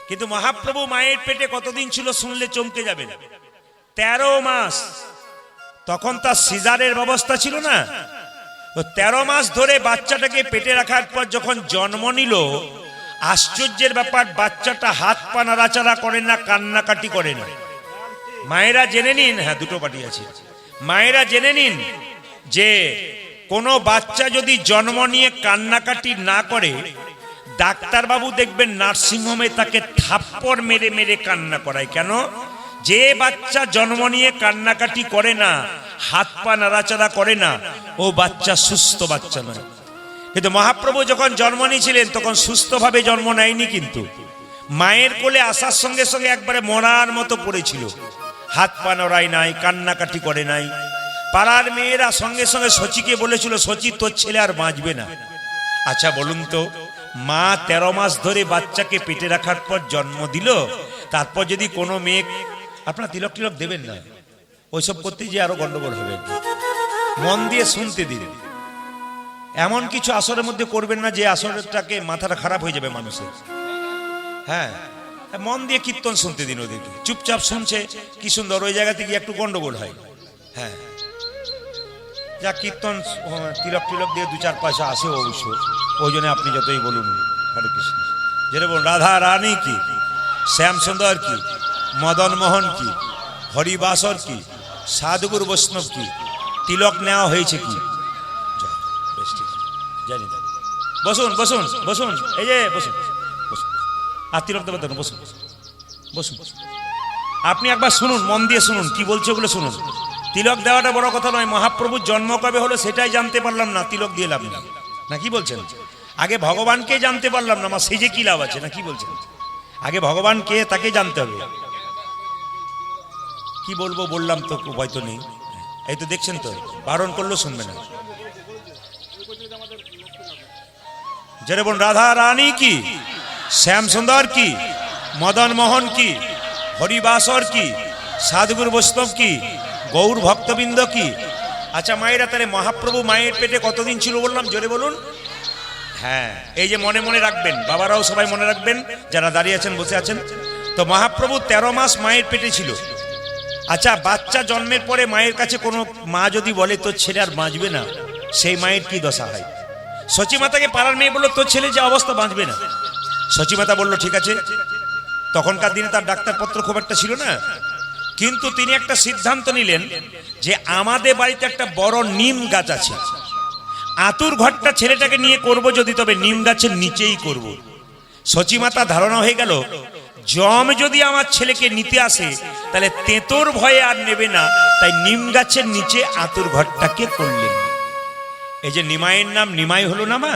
[SPEAKER 1] কিন্তু মহাপ্রভু মায়ের পেটে কতদিন ছিল শুনলে চমকে যাবেন। 13 মাস। তখন তার সিজারের ব্যবস্থা ছিল না। 13 মাস ধরে বাচ্চাটাকে পেটে রাখার পর যখন জন্ম নিল, আশ্চর্যের ব্যাপার, বাচ্চাটা হাত পা নাড়াচাড়া করে না, কান্নাকাটি করে না। মায়েরা জেনে নিন, হ্যাঁ দুটো পাটি আছে, মায়েরা জেনে নিন যে কোনো বাচ্চা যদি জন্ম নিয়ে কান্নাকাটি না করে, ডাক্তারবাবু দেখবেন নার্সিংহোমে তাকে থাপ্পড় মেরে মেরে কান্না করায়। কেন? যে বাচ্চা জন্ম নিয়ে কান্নাকাটি করে না, হাত পা নাড়াচাড়া করে না, ও বাচ্চা সুস্থ বাচ্চা নয়। কিন্তু মহাপ্রভু যখন জন্ম নিয়েছিলেন তখন সুস্থভাবে জন্ম নেয়নি, কিন্তু মায়ের কোলে আসার সঙ্গে সঙ্গে একবারে মরার মতো পড়েছিল, হাত পা নড়ায় নাই, কান্নাকাটি করে নাই। পাড়ার মেয়েরা সঙ্গে সঙ্গে শচীকে বলেছিল, শচী তোর ছেলে আর বাঁচবে না। আচ্ছা বলুন তো, মা 13 মাস ধরে বাচ্চাকে পেটে রাখার পর জন্ম দিল, তারপর যদি কোনো মেয়ে, আপনার তিলক টিলক দেবেন না, ওইসব করতে যে আরো গন্ডগোল হবে, মন দিয়ে শুনতে দিন। এমন কিছু আসরের মধ্যে করবেন না যে আসরটাকে মাথাটা খারাপ হয়ে যাবে মানুষের। হ্যাঁ, মন দিয়ে কীর্তন শুনতে দিন ওদেরকে, চুপচাপ শুনছে কি সুন্দর, ওই জায়গা থেকে একটু গন্ডগোল হয়। হ্যাঁ, যা কীর্তন তিলক টিলক দিয়ে 2-4 পয়সা আসে অবশ্য, ওই জন্য আপনি যতই বলুন হরে কৃষ্ণ, যেটা বলুন রাধা রানী কি, শ্যাম সুন্দর কি, মদন মোহন কি, হরিবাসর কি, সাধুগুরু বৈষ্ণব কি, তিলক নেওয়া হয়েছে কি, জানি না। বসুন বসুন বসুন, এই যে বসুন বসুন, আর তিলক দেবেন তো, বসুন বসুন। আপনি একবার শুনুন, মন দিয়ে শুনুন কি বলছে ওগুলো শুনুন। তিলক দেওয়াটা বড় কথা নয়, মহাপ্রভুর জন্ম কবে হলো সেটাই জানতে পারলাম না, তিলক দিয়ে লাভ না, না কি বলছেন? আগে ভগবানকে জানতে পারলাম না, আমার সেজে কি লাভ আছে, না কি বলছেন? আগে ভগবান কে তাকে জানতে হবে। কি বলবো বললাম তো, উপায় তো নেই। এই তো দেখছেন তো, বারণ করলেও শুনবে না। যেটা বলুন রাধা রানী কি, শ্যামসুন্দর কি, মদন মোহন কি, হরিবাসর কি, সাধুগুরু বৈষ্ণব কি, গৌর ভক্তবৃন্দ কি? আচ্ছা মায়েরা, তাহলে মহাপ্রভু মায়ের পেটে কতদিন ছিল বললাম, জোরে বলুন। হ্যাঁ, এই যে মনে মনে রাখবেন, বাবারাও সবাই মনে রাখবেন যারা দাঁড়িয়ে আছেন বসে আছেন। তো মহাপ্রভু 13 মাস মায়ের পেটে ছিল। আচ্ছা, বাচ্চা জন্মের পরে মায়ের কাছে কোনো মা যদি বলে তোর ছেলে আর বাঁচবে না, সেই মায়ের কি দশা হয়? সচিমাতাকে পাড়ার মেয়ে বললো তোর ছেলে যে অবস্থা, বাঁচবে না। সচিমাতা বলল ঠিক আছে। তখনকার দিনে তার ডাক্তারপত্র খুব একটা ছিল না, কিন্তু তিনি একটা সিদ্ধান্ত নিলেন যে আমাদের বাড়িতে একটা বড় নিম গাছ আছে, আতুর ঘরটা ছেলেটাকে নিয়ে করব যদি, তবে নিম গাছের নিচেই করব। সচিমাতা ধারণা হয়ে গেল জম যদি আমার ছেলেকে নিতে আসে তাহলে তেঁতোর ভয়ে আর নেবে না, তাই নিম গাছের নিচে আতুর ঘরটাকে করলেন। এই যে নিমাইয়ের নাম নিমাই হলো না মা,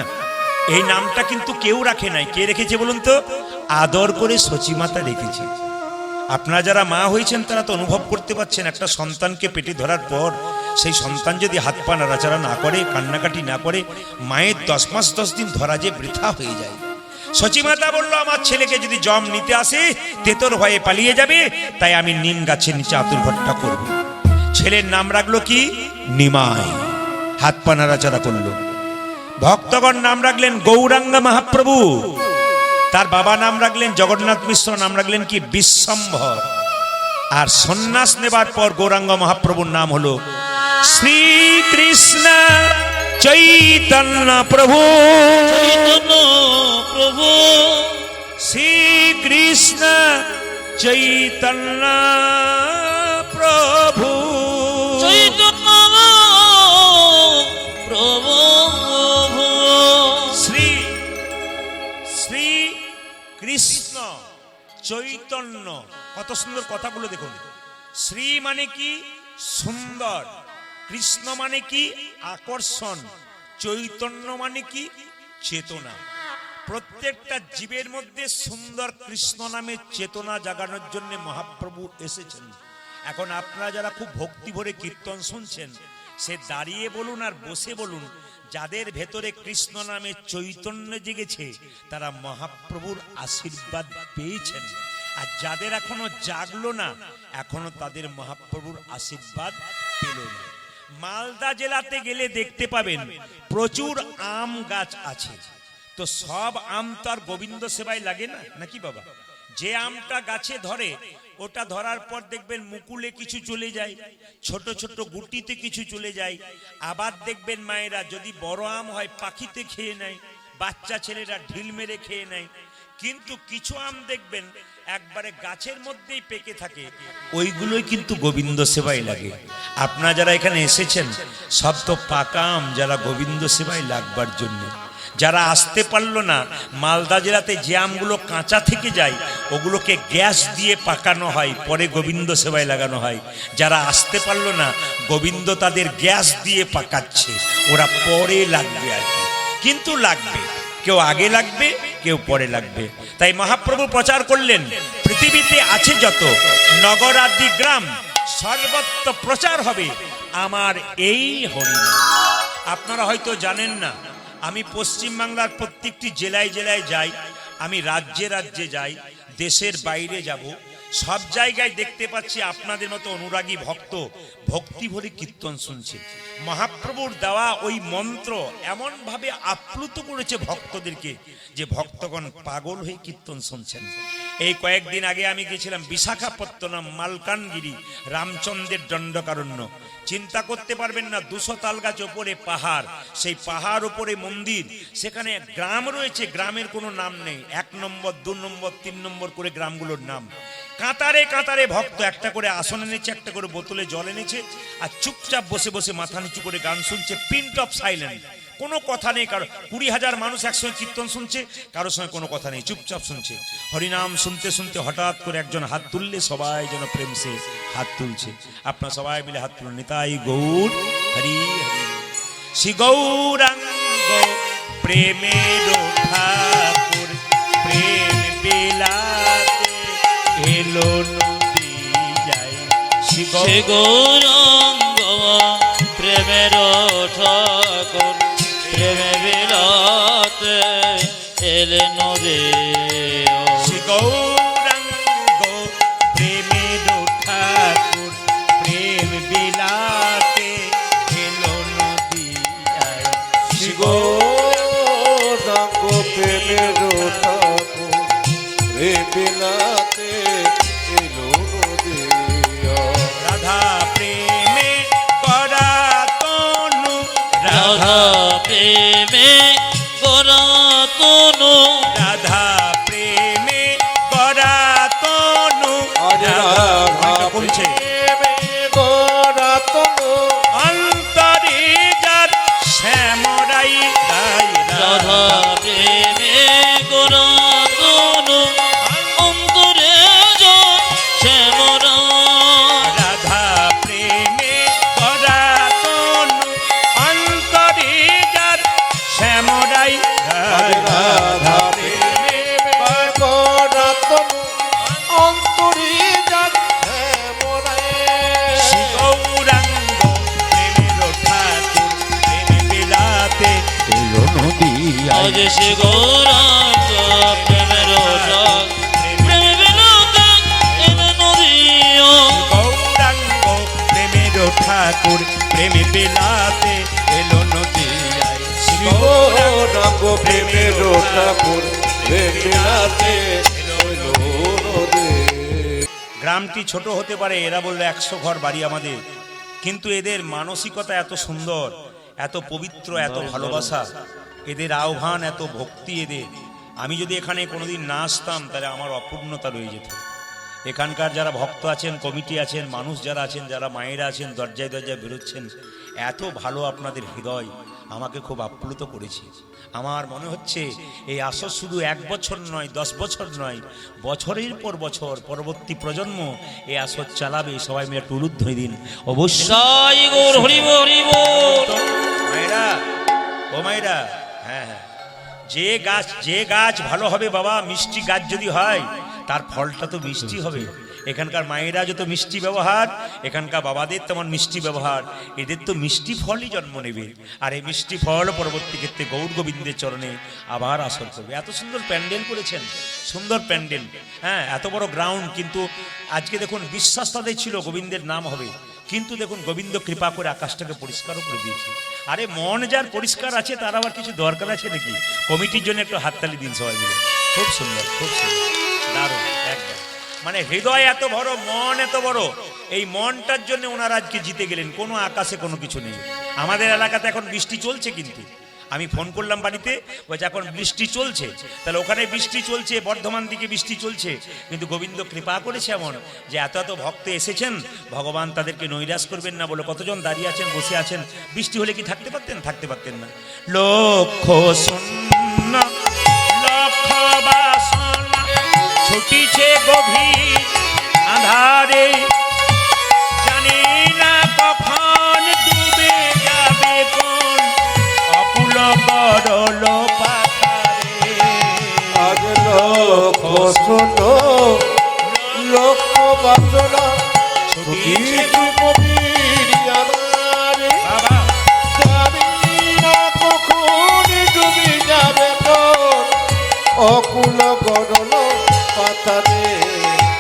[SPEAKER 1] এই নামটা কিন্তু কেউ রাখে নাই। কে রেখেছে বলুন তো? আদর করে সচিমাতা রেখেছে। আপনারা যারা মা হয়েছেন তারা তো অনুভব করতে পারছেন, একটা সন্তানকে পেটে ধরার পর সেই সন্তান যদি হাত পা নাড়াচাড়া না করে, কান্নাকাটি না করে, মায়ের 10 মাস 10 দিন ধরা যে বৃথা হয়ে যায়। সচিমাতা বলল আমার ছেলেকে যদি জম নিতে আসে তেতর ভয়ে পালিয়ে যাবে, তাই আমি নিম গাছের নিচে আতুর ঘরটা করব। ছেলের নাম রাখলো কি? নিমাই। হাত পা নাড়াচাড়া করলো। ভক্তগণ নাম রাখলেন গৌরাঙ্গ মহাপ্রভু। তার বাবা নাম রাখলেন জগন্নাথ মিশ্র, নাম রাখলেন কি? বিশ্বম্ভর। আর সন্ন্যাস নেবার পর গৌরাঙ্গ মহাপ্রভুর নাম হলো শ্রীকৃষ্ণ চৈতন্য প্রভু।
[SPEAKER 2] চৈতন্য প্রভু,
[SPEAKER 1] শ্রীকৃষ্ণ চৈতন্য প্রভু,
[SPEAKER 2] চৈতন্য প্রভু,
[SPEAKER 1] শ্রী শ্রী কৃষ্ণ চৈতন্য। কত সুন্দর কথাগুলো দেখুন। শ্রী মানে কি? সুন্দর। কৃষ্ণ মানে কি? আকর্ষণ। চৈতন্য মানে কি? চেতনা। প্রত্যেকটা জীবের মধ্যে সুন্দর কৃষ্ণ নামে চেতনা জাগানোর জন্য মহাপ্রভু এসেছেন। এখন আপনারা যারা খুব ভক্তি ভরে কীর্তন শুনছেন, সে দাঁড়িয়ে বলুন আর বসে বলুন, যাদের ভেতরে কৃষ্ণ নামে চৈতন্য জেগেছে তারা মহাপ্রভুর আশীর্বাদ পেয়েছেন। আর যাদের এখনো জাগলো না, এখনো তাদের মহাপ্রভুর আশীর্বাদ পেল না। মালদা জেলাতে গেলে দেখতে পাবেন প্রচুর আম গাছ আছে। তো সব আম তো আর গোবিন্দ সেবায় লাগে না, নাকি বাবা? যে আমটা গাছে ধরে, ওটা ধরার পর দেখবেন মুকুলে কিছু চলে যায়, ছোট ছোট গুটিতে কিছু চলে যায়। আবার দেখবেন মায়েরা যদি বড় আম হয় পাখিতে খেয়ে নেয়, বাচ্চা ছেলেরা ঢিল মেরে খেয়ে নেয়। কিন্তু কিছু আম দেখবেন একবারে গাছের মধ্যেই পেকে থাকে, ওইগুলোই কিন্তু গোবিন্দ সেবায় লাগে। আপনারা যারা এখানে এসেছেন সব তো পাকা আম, যারা গোবিন্দ সেবায় লাগবার জন্য। যারা আসতে পারলো না, মালদা জেলাতে যে আমগুলো কাঁচা থেকে যায় ওগুলোকে গ্যাস দিয়ে পাকানো হয়, পরে গোবিন্দ সেবায় লাগানো হয়। যারা আসতে পারলো না, গোবিন্দ তাদের গ্যাস দিয়ে পাকাচ্ছে, ওরা পরে লাগবে আর কি, কিন্তু লাগবে। কেউ আগে লাগবে, কেউ পরে লাগবে। তাই মহাপ্রভু প্রচার করলেন পৃথিবীতে আছে যত নগর আদি গ্রাম, সর্বত্র প্রচার হবে আমার এই হরিনাম। আপনারা হয়তো জানেন না, আমি পশ্চিম বাংলার প্রত্যেকটি জেলায় জেলায় যাই, আমি রাজ্যে রাজ্যে যাই, দেশের বাইরে যাব, সব জায়গায় দেখতে পাচ্ছি আপনাদের মতো অনুরাগী ভক্ত ভক্তি ভরে কীর্তন শুনছে। মহাপ্রভুর দেওয়া ওই মন্ত্র এমন ভাবে আপ্লুত করেছে ভক্তদেরকে যে ভক্তগণ পাগল হয়ে কীর্তন শুনছেন। এই কয়েকদিন আগে আমি গেছিলাম বিশাখাপত্তনম, মালকানগিরি, রামচন্দ্রের দণ্ডকারণ্য। চিন্তা করতে পারবেন না, 200 তাল গাছ ওপরে পাহাড়, সেই পাহাড় ওপরে মন্দির, সেখানে গ্রাম রয়েছে, গ্রামের কোনো নাম নেই। 1 নম্বর 2 নম্বর 3 নম্বর করে গ্রামগুলোর নাম। কাতারে কাতারে ভক্ত একটা করে আসন এনেছে, একটা করে বোতলে জল এনেছে, আর চুপচাপ বসে বসে মাথা নিচু করে গান শুনছে। প্রিন্ট অফ সাইলেন্ট, কোনো কথা নেই কারো। 20,000 মানুষ একসঙ্গে কীর্তন শুনছে, কারোর সঙ্গে কোনো কথা নেই, চুপচাপ শুনছে। হরিনাম শুনতে শুনতে হঠাৎ করে একজন হাত তুললে সবাই যেন প্রেম সে হাত তুলছে। আপনারা সবাই মিলে হাত তুলুন। নিতাই গৌর হরি হরি। শ্রী গৌরাঙ্গ প্রেমের ঠাকুর, প্রেম বিলাতে এলো নদী যায়।
[SPEAKER 2] শ্রী গৌরাঙ্গ প্রেমের ঠাকুর, প্রেমে বিলাতে এলে নদী
[SPEAKER 1] গৌরাঙ্গ প্রেমের ঠাকুর প্রেম বিলাতে এলো নদিয়ায়। শ্রী
[SPEAKER 3] গৌরাঙ্গ প্রেমের ঠাকুর প্রেম বিলাতে এলো নদিয়া।
[SPEAKER 1] রাধা প্রেমে করা তনু
[SPEAKER 2] রাধা প্রেমে গরাতনু
[SPEAKER 1] রাধা প্রেমে করা তনু
[SPEAKER 3] রাধা
[SPEAKER 1] কমছে
[SPEAKER 3] প্রেমে গড়া তনু
[SPEAKER 1] অন্তরে যার শ্যামরাই রায়
[SPEAKER 2] রাধা প্রেমে গরাতনু অন্তরে যা শ্যামরা
[SPEAKER 1] রাধা প্রেমে করা তনু অন্তরে যার শ্যামরাই রায়
[SPEAKER 3] রাধা প্রেমে গড়া তনু অন্তরে যার শ্যামরায়।
[SPEAKER 1] শ্রী গৌরাঙ্গ প্রেমের ঠাকুর প্রেমে বিলাতে এলো নদিয়ায়।
[SPEAKER 2] আজ সে গৌরাঙ্গ প্রেমের রাগ প্রেম বিলাতে এলো নদিয়া।
[SPEAKER 1] গৌরাঙ্গ প্রেমের ঠাকুর প্রেমে বিলাতে এলো নদিয়ায়। শ্রী
[SPEAKER 3] গৌরাঙ্গ প্রেমের ঠাকুর প্রেম বিলাতে এলো নদিয়া।
[SPEAKER 1] গ্রামটি ছোট হতে পারে, এরা বললো 100 ঘর বাড়ি আমাদের, কিন্তু এদের মানসিকতা এত সুন্দর, এত পবিত্র, এত ভালোবাসা, এদের আহ্বান, এত ভক্তি এদের। আমি যদি এখানে কোনোদিন না আসতাম তাহলে আমার অপূর্ণতা রয়ে যেত। এখানকার যারা ভক্ত আছেন, কমিটি আছেন, মানুষ যারা আছেন, যারা মায়েরা আছেন, দরজায় দরজায় বেরোচ্ছেন, এত ভালো আপনাদের হৃদয় আমাকে খুব আপ্লুত করেছে। আমার মনে হচ্ছে এই আসর শুধু 1 বছর নয়, 10 বছর নয়, বছরের পর বছর পরবর্তী প্রজন্ম এই আসর চালাবে। সবাই মিলে একটু উলুধ্বনি দিন অবশ্যই।
[SPEAKER 2] জয় গৌর হরি বল, হরি বল।
[SPEAKER 1] মায়েরা, ও মায়েরা, হ্যাঁ হ্যাঁ, যে গাছ ভালো হবে বাবা, মিষ্টি গাছ যদি হয় তার ফলটা তো মিষ্টি হবে। এখানকার মায়েরা যত মিষ্টি ব্যবহার, এখানকার বাবাদের তেমন মিষ্টি ব্যবহার, এদের তো মিষ্টি ফলই জন্ম নেবে। আর এই মিষ্টি ফল পরবর্তী ক্ষেত্রে গৌর গোবিন্দের চরণে আবার আসর করবে। এত সুন্দর প্যান্ডেল করেছেন, সুন্দর প্যান্ডেল, হ্যাঁ, এত বড় গ্রাউন্ড। কিন্তু আজকে দেখুন, বিশ্বাস তাদের ছিল গোবিন্দের নাম হবে, কিন্তু দেখুন গোবিন্দ কৃপা করে আকাশটাকে পরিষ্কারও করে দিয়েছে। আরে মন যার পরিষ্কার আছে তার আবার কিছু দরকার আছে নাকি? কমিটির জন্য একটু হাততালি দিন সবাই মিলে। খুব সুন্দর, খুব সুন্দর, দারুণ একদম। মানে হৃদয় এত বড়, মন এত বড়, এই মনটার জন্য ওনারা আজকে জিতে গেলেন। কোনো আকাশে কোনো কিছু নেই। আমাদের এলাকাতে এখন বৃষ্টি চলছে, কিন্তু আমি ফোন করলাম বাড়িতে, বলছে এখন বৃষ্টি চলছে। তাহলে ওখানে বৃষ্টি চলছে, বর্ধমান দিকে বৃষ্টি চলছে, কিন্তু গোবিন্দ কৃপা করেছে এমন যে এত এত ভক্ত এসেছেন, ভগবান তাদেরকে নৈরাশ করবেন না বলে কতজন দাঁড়িয়ে আছেন, বসে আছেন। বৃষ্টি হলে কি থাকতে পারতেন? থাকতে পারতেন না। লক্ষ শূন্য লক্ষ বাসনা ছুটিছে গভীর আধারে, জানি না কখন ডুবে যাবে কোন অকুল বড়ল পাথারে।
[SPEAKER 3] আজ লক্ষ শোনো লক্ষ বাসনা ছুটিছে গভীর আধারে,
[SPEAKER 1] বাবা
[SPEAKER 3] জানি না কখন ডুবে যাবে তোর অকুল গরল পাতারে।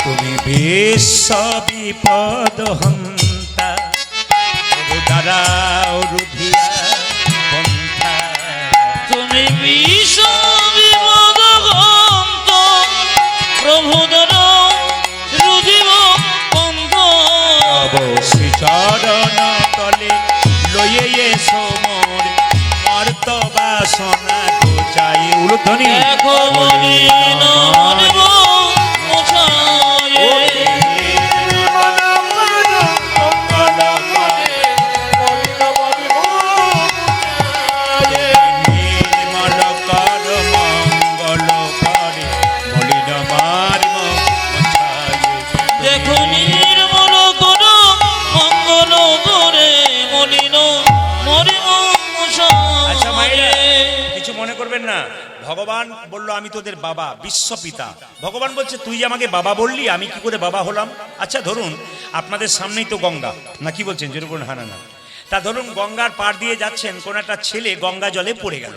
[SPEAKER 1] তুমি বিশ্ব বিপদ হন্তা, প্রভু দাঁড়াও রুধিয়া পন্থা।
[SPEAKER 2] তুমি বিষ বিপদ গন্ত, প্রভু দাঁড়াও রুধিব পন্থ।
[SPEAKER 1] শ্রী চরণ তলে লয়ে এসো মোর মর্ত বাসনা গোচাই। উলুধ্বনি।
[SPEAKER 2] দেখো মলিন মনিব মোছায়ে।
[SPEAKER 1] নির্মল কর মঙ্গল করে মলিন মার্গ মোছায়ে।
[SPEAKER 2] দেখো নির্মল কর মঙ্গল করে মলিন মরিব
[SPEAKER 1] আচ্ছা মায়েরা,
[SPEAKER 2] মোছায়ে।
[SPEAKER 1] কিছু মনে করবেন না। ভগবান বলল আমি তোদের বাবা, বিশ্বপিতা। ভগবান বলছে তুই যে আমাকে বাবা বললি, আমি কি করে বাবা হলাম? আচ্ছা ধরুন আপনাদের সামনেই তো গঙ্গা, না কি বলছেন? যেরকম হানা না, তা ধরুন গঙ্গার পাড় দিয়ে যাচ্ছেন, কোন একটা ছেলে গঙ্গা জলে পড়ে গেল,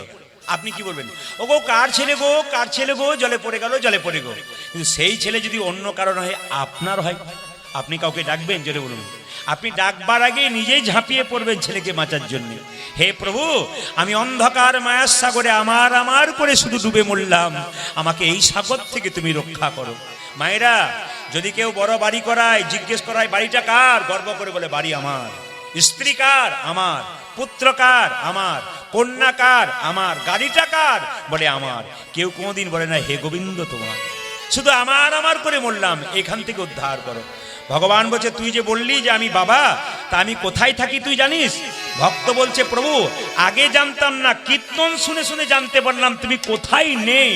[SPEAKER 1] আপনি কি বলবেন? ও গো কার ছেলে গো, কার ছেলে গো, জলে পড়ে গেল, জলে পড়ে গো। কিন্তু সেই ছেলে যদি অন্য কারণ হয়, আপনার হয়, আপনি কাউকে ডাকবেন? জোরে বলুন। আপনি ডাকবার আগে নিজেই ঝাঁপিয়ে পড়বেন ছেলেকে বাঁচার জন্য। হে প্রভু, আমি অন্ধকার মায়ার সাগরে আমার আমার করে শুধু ডুবে মরলাম, আমাকে এই সাগর থেকে তুমি রক্ষা করো। মায়েরা, যদি কেউ বড় বাড়ি করায়, জিজ্ঞেস করায় বাড়িটা কার, গর্ব করে বলে বাড়ি আমার। স্ত্রী কার? আমার। পুত্র কার? আমার। কন্যা কার? আমার। গাড়িটা কার? বলে আমার। কেউ কোনোদিন বলে না হে গোবিন্দ তোমার। শুধু আমার আমার করে মরলাম, এখান থেকে উদ্ধার করো। ভগবান বলছে তুই যে বললি যে আমি বাবা, তা আমি কোথায় থাকি তুই জানিস? ভক্ত বলছে প্রভু আগে জানতাম না, কীর্তন শুনে শুনে জানতে পারলাম তুমি কোথায় নেই।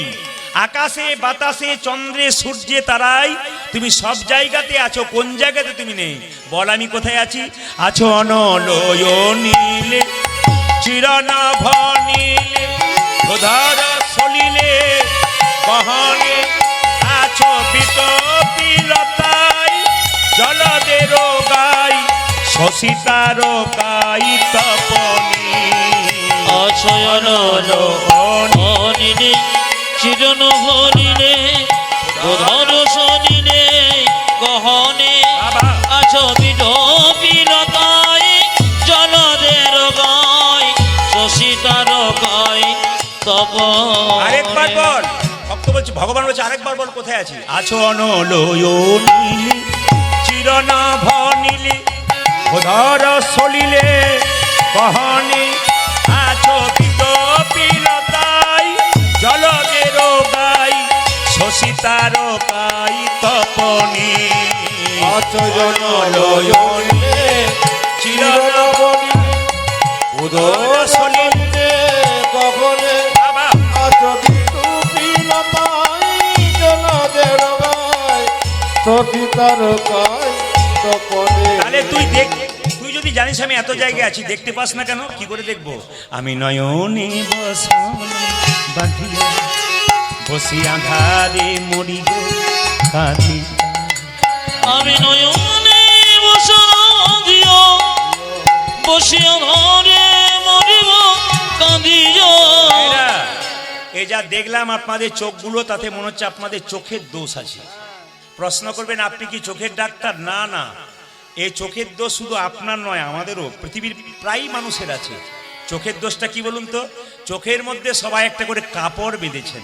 [SPEAKER 1] আকাশে বাতাসে চন্দ্রে সূর্যে তারাই তুমি সব জায়গাতে আছো, কোন জায়গাতে তুমি নেই বল? আমি কোথায় আছি? আছো অনলয় নীলে চিরনভ নীলে উদার সলিলে গহনে আছো বিতপিলতায় জলদের গাই শশিতার গাই তপনি
[SPEAKER 2] অছয়ন অনিলে চিরন ভরিলে উদার সলিলে গহনে আছো বিতপিলতায় জলদের গাই শশিতার গাই তপনি।
[SPEAKER 1] আরেকবার বল। ভক্ত বলছে, ভগবান বলছে আরেকবার বল কোথায় আছি? আছো অনলয় নীলে চিরনভ নীলে উদার সলিলে গহনে আছো বিতপিলতায় জলদের গাই শশিতার গাই তপনি
[SPEAKER 3] অচয়নলয় নীলে
[SPEAKER 1] চিরনভ
[SPEAKER 3] উদর সলিলে গগনে
[SPEAKER 1] বাবা
[SPEAKER 3] আছো বিতপিলতায় জলদের গাই শশিতার গাই তপনি।
[SPEAKER 1] তাহলে তুই দেখ, তুই যদি জানিস আমি এত জায়গায় আছি, দেখতে পাস না কেন? কি করে দেখবো? আমি নয়নে বসি আধারে মরি গো কাঁদি।
[SPEAKER 2] আমি নয়নে বসাদিও বসিয়া ধরে মরিব কাঁদিও।
[SPEAKER 1] এই যা দেখলাম আপনাদের চোখগুলো, তাতে মনে হচ্ছে আপনাদের চোখের দোষ আছে। প্রশ্ন করবেন আপনি কি চোখের ডাক্তার? না না, এই চোখের দোষ শুধু আপনার নয়, আমাদেরও, পৃথিবীর প্রায় মানুষের আছে। চোখের দোষটা কি বলুন তো? চোখের মধ্যে সবাই একটা করে কাপড় বেঁধেছেন।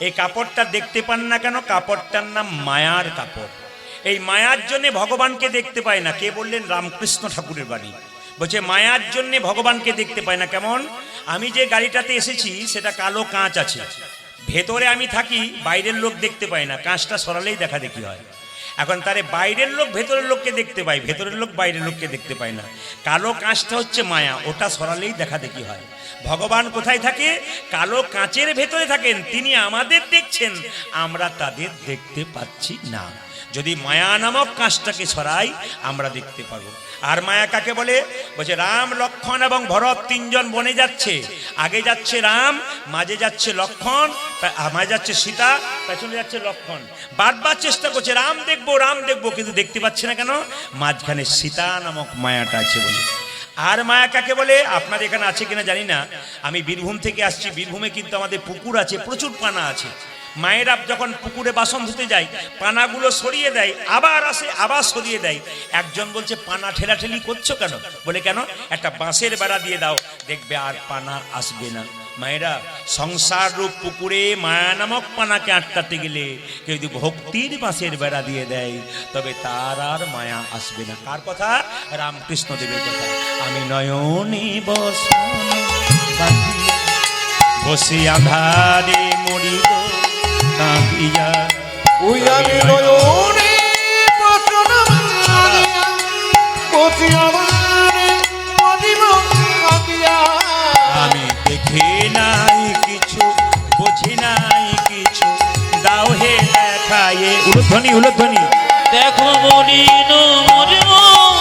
[SPEAKER 1] এই কাপড়টা দেখতে পান না কেন? কাপড়টার নাম মায়ার কাপড়। এই মায়ার জন্যে ভগবানকে দেখতে পায় না। কে বললেন? রামকৃষ্ণ ঠাকুরের বাণী বলছে মায়ার জন্যে ভগবানকে দেখতে পায় না। কেমন? আমি যে গাড়িটাতে এসেছি সেটা কালো কাঁচ আছে, ভেতরে আমি থাকি, বাইরের লোক দেখতে পায় না, কাঁচটা সরালেই দেখা দেখি হয়। এখন তারে বাইরের লোক ভেতরের লোককে দেখতে পায়, ভেতরের লোক বাইরের লোককে দেখতে পায় না। কালো কাঁচটা হচ্ছে মায়া, ওটা সরালেই দেখা দেখি হয়। ভগবান কোথায় থাকে? কালো কাঁচের ভেতরে থাকেন, তিনি আমাদের দেখছেন, আমরা তাদের দেখতে পাচ্ছি না। যদি মায়া নামক কাঁচটাকে সরাই আমরা দেখতে পাবো। আর মায়া কাকে বলে? বলছে রাম লক্ষ্মণ এবং ভরত তিনজন বনে যাচ্ছে, আগে যাচ্ছে রাম, মাঝে যাচ্ছে লক্ষ্মণ, মাঝে যাচ্ছে সীতা, পেছনে যাচ্ছে লক্ষ্মণ। বারবার চেষ্টা করছে রাম দেখবো রাম দেখবো, কিন্তু দেখতে পাচ্ছে না কেন? মাঝখানে সীতা নামক মায়াটা আছে বলে। আর মায়া কাকে বলে? আপনার এখানে আছে কিনা জানি না, আমি বীরভূম থেকে আসছি, বীরভূমে কিন্তু আমাদের পুকুর আছে, প্রচুর পানা আছে। মায়েরা যখন পুকুরে বাসন ধুতে যায়, পানাগুলো সরিয়ে দেয়, আবার আসে, আবার সরিয়ে দেয়। একজন বলছে পানা ঠেলাঠেলি করছো কেন? বলে কেন? একটা বাঁশের বেড়া দিয়ে দাও, দেখবে আর পানা আসবে না। মায়েরা, সংসার রূপ পুকুরে মায়া নামক পানাকে আটকাতে গেলে কেউ যদি ভক্তির বাঁশের বেড়া দিয়ে দেয়, তবে তার আর মায়া আসবে না। কার কথা? রামকৃষ্ণ দেবের কথা। আমি নয়নে বসে আধারে মরিব কাঁদিয়া।
[SPEAKER 3] ওই আমি নয়নে বসন মারিয়া বসিয়া বারে মরিব কাঁদিয়া।
[SPEAKER 1] আমি দেখি নাই কিছু, বুঝি নাই কিছু, দাও হে দেখায়ে। উলধ্বনি উলধ্বনি।
[SPEAKER 2] দেখো মলিন মরিব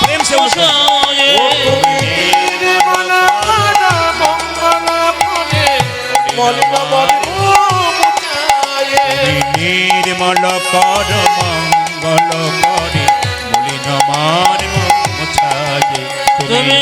[SPEAKER 1] প্রেম সে
[SPEAKER 2] বসায়ে।
[SPEAKER 3] নির্মল পদ মঙ্গল ফলে মলিন মরিব মুছায়ে।
[SPEAKER 1] নির্মল কর মঙ্গল করে মলিন মার মুছায়ে।
[SPEAKER 2] তুমি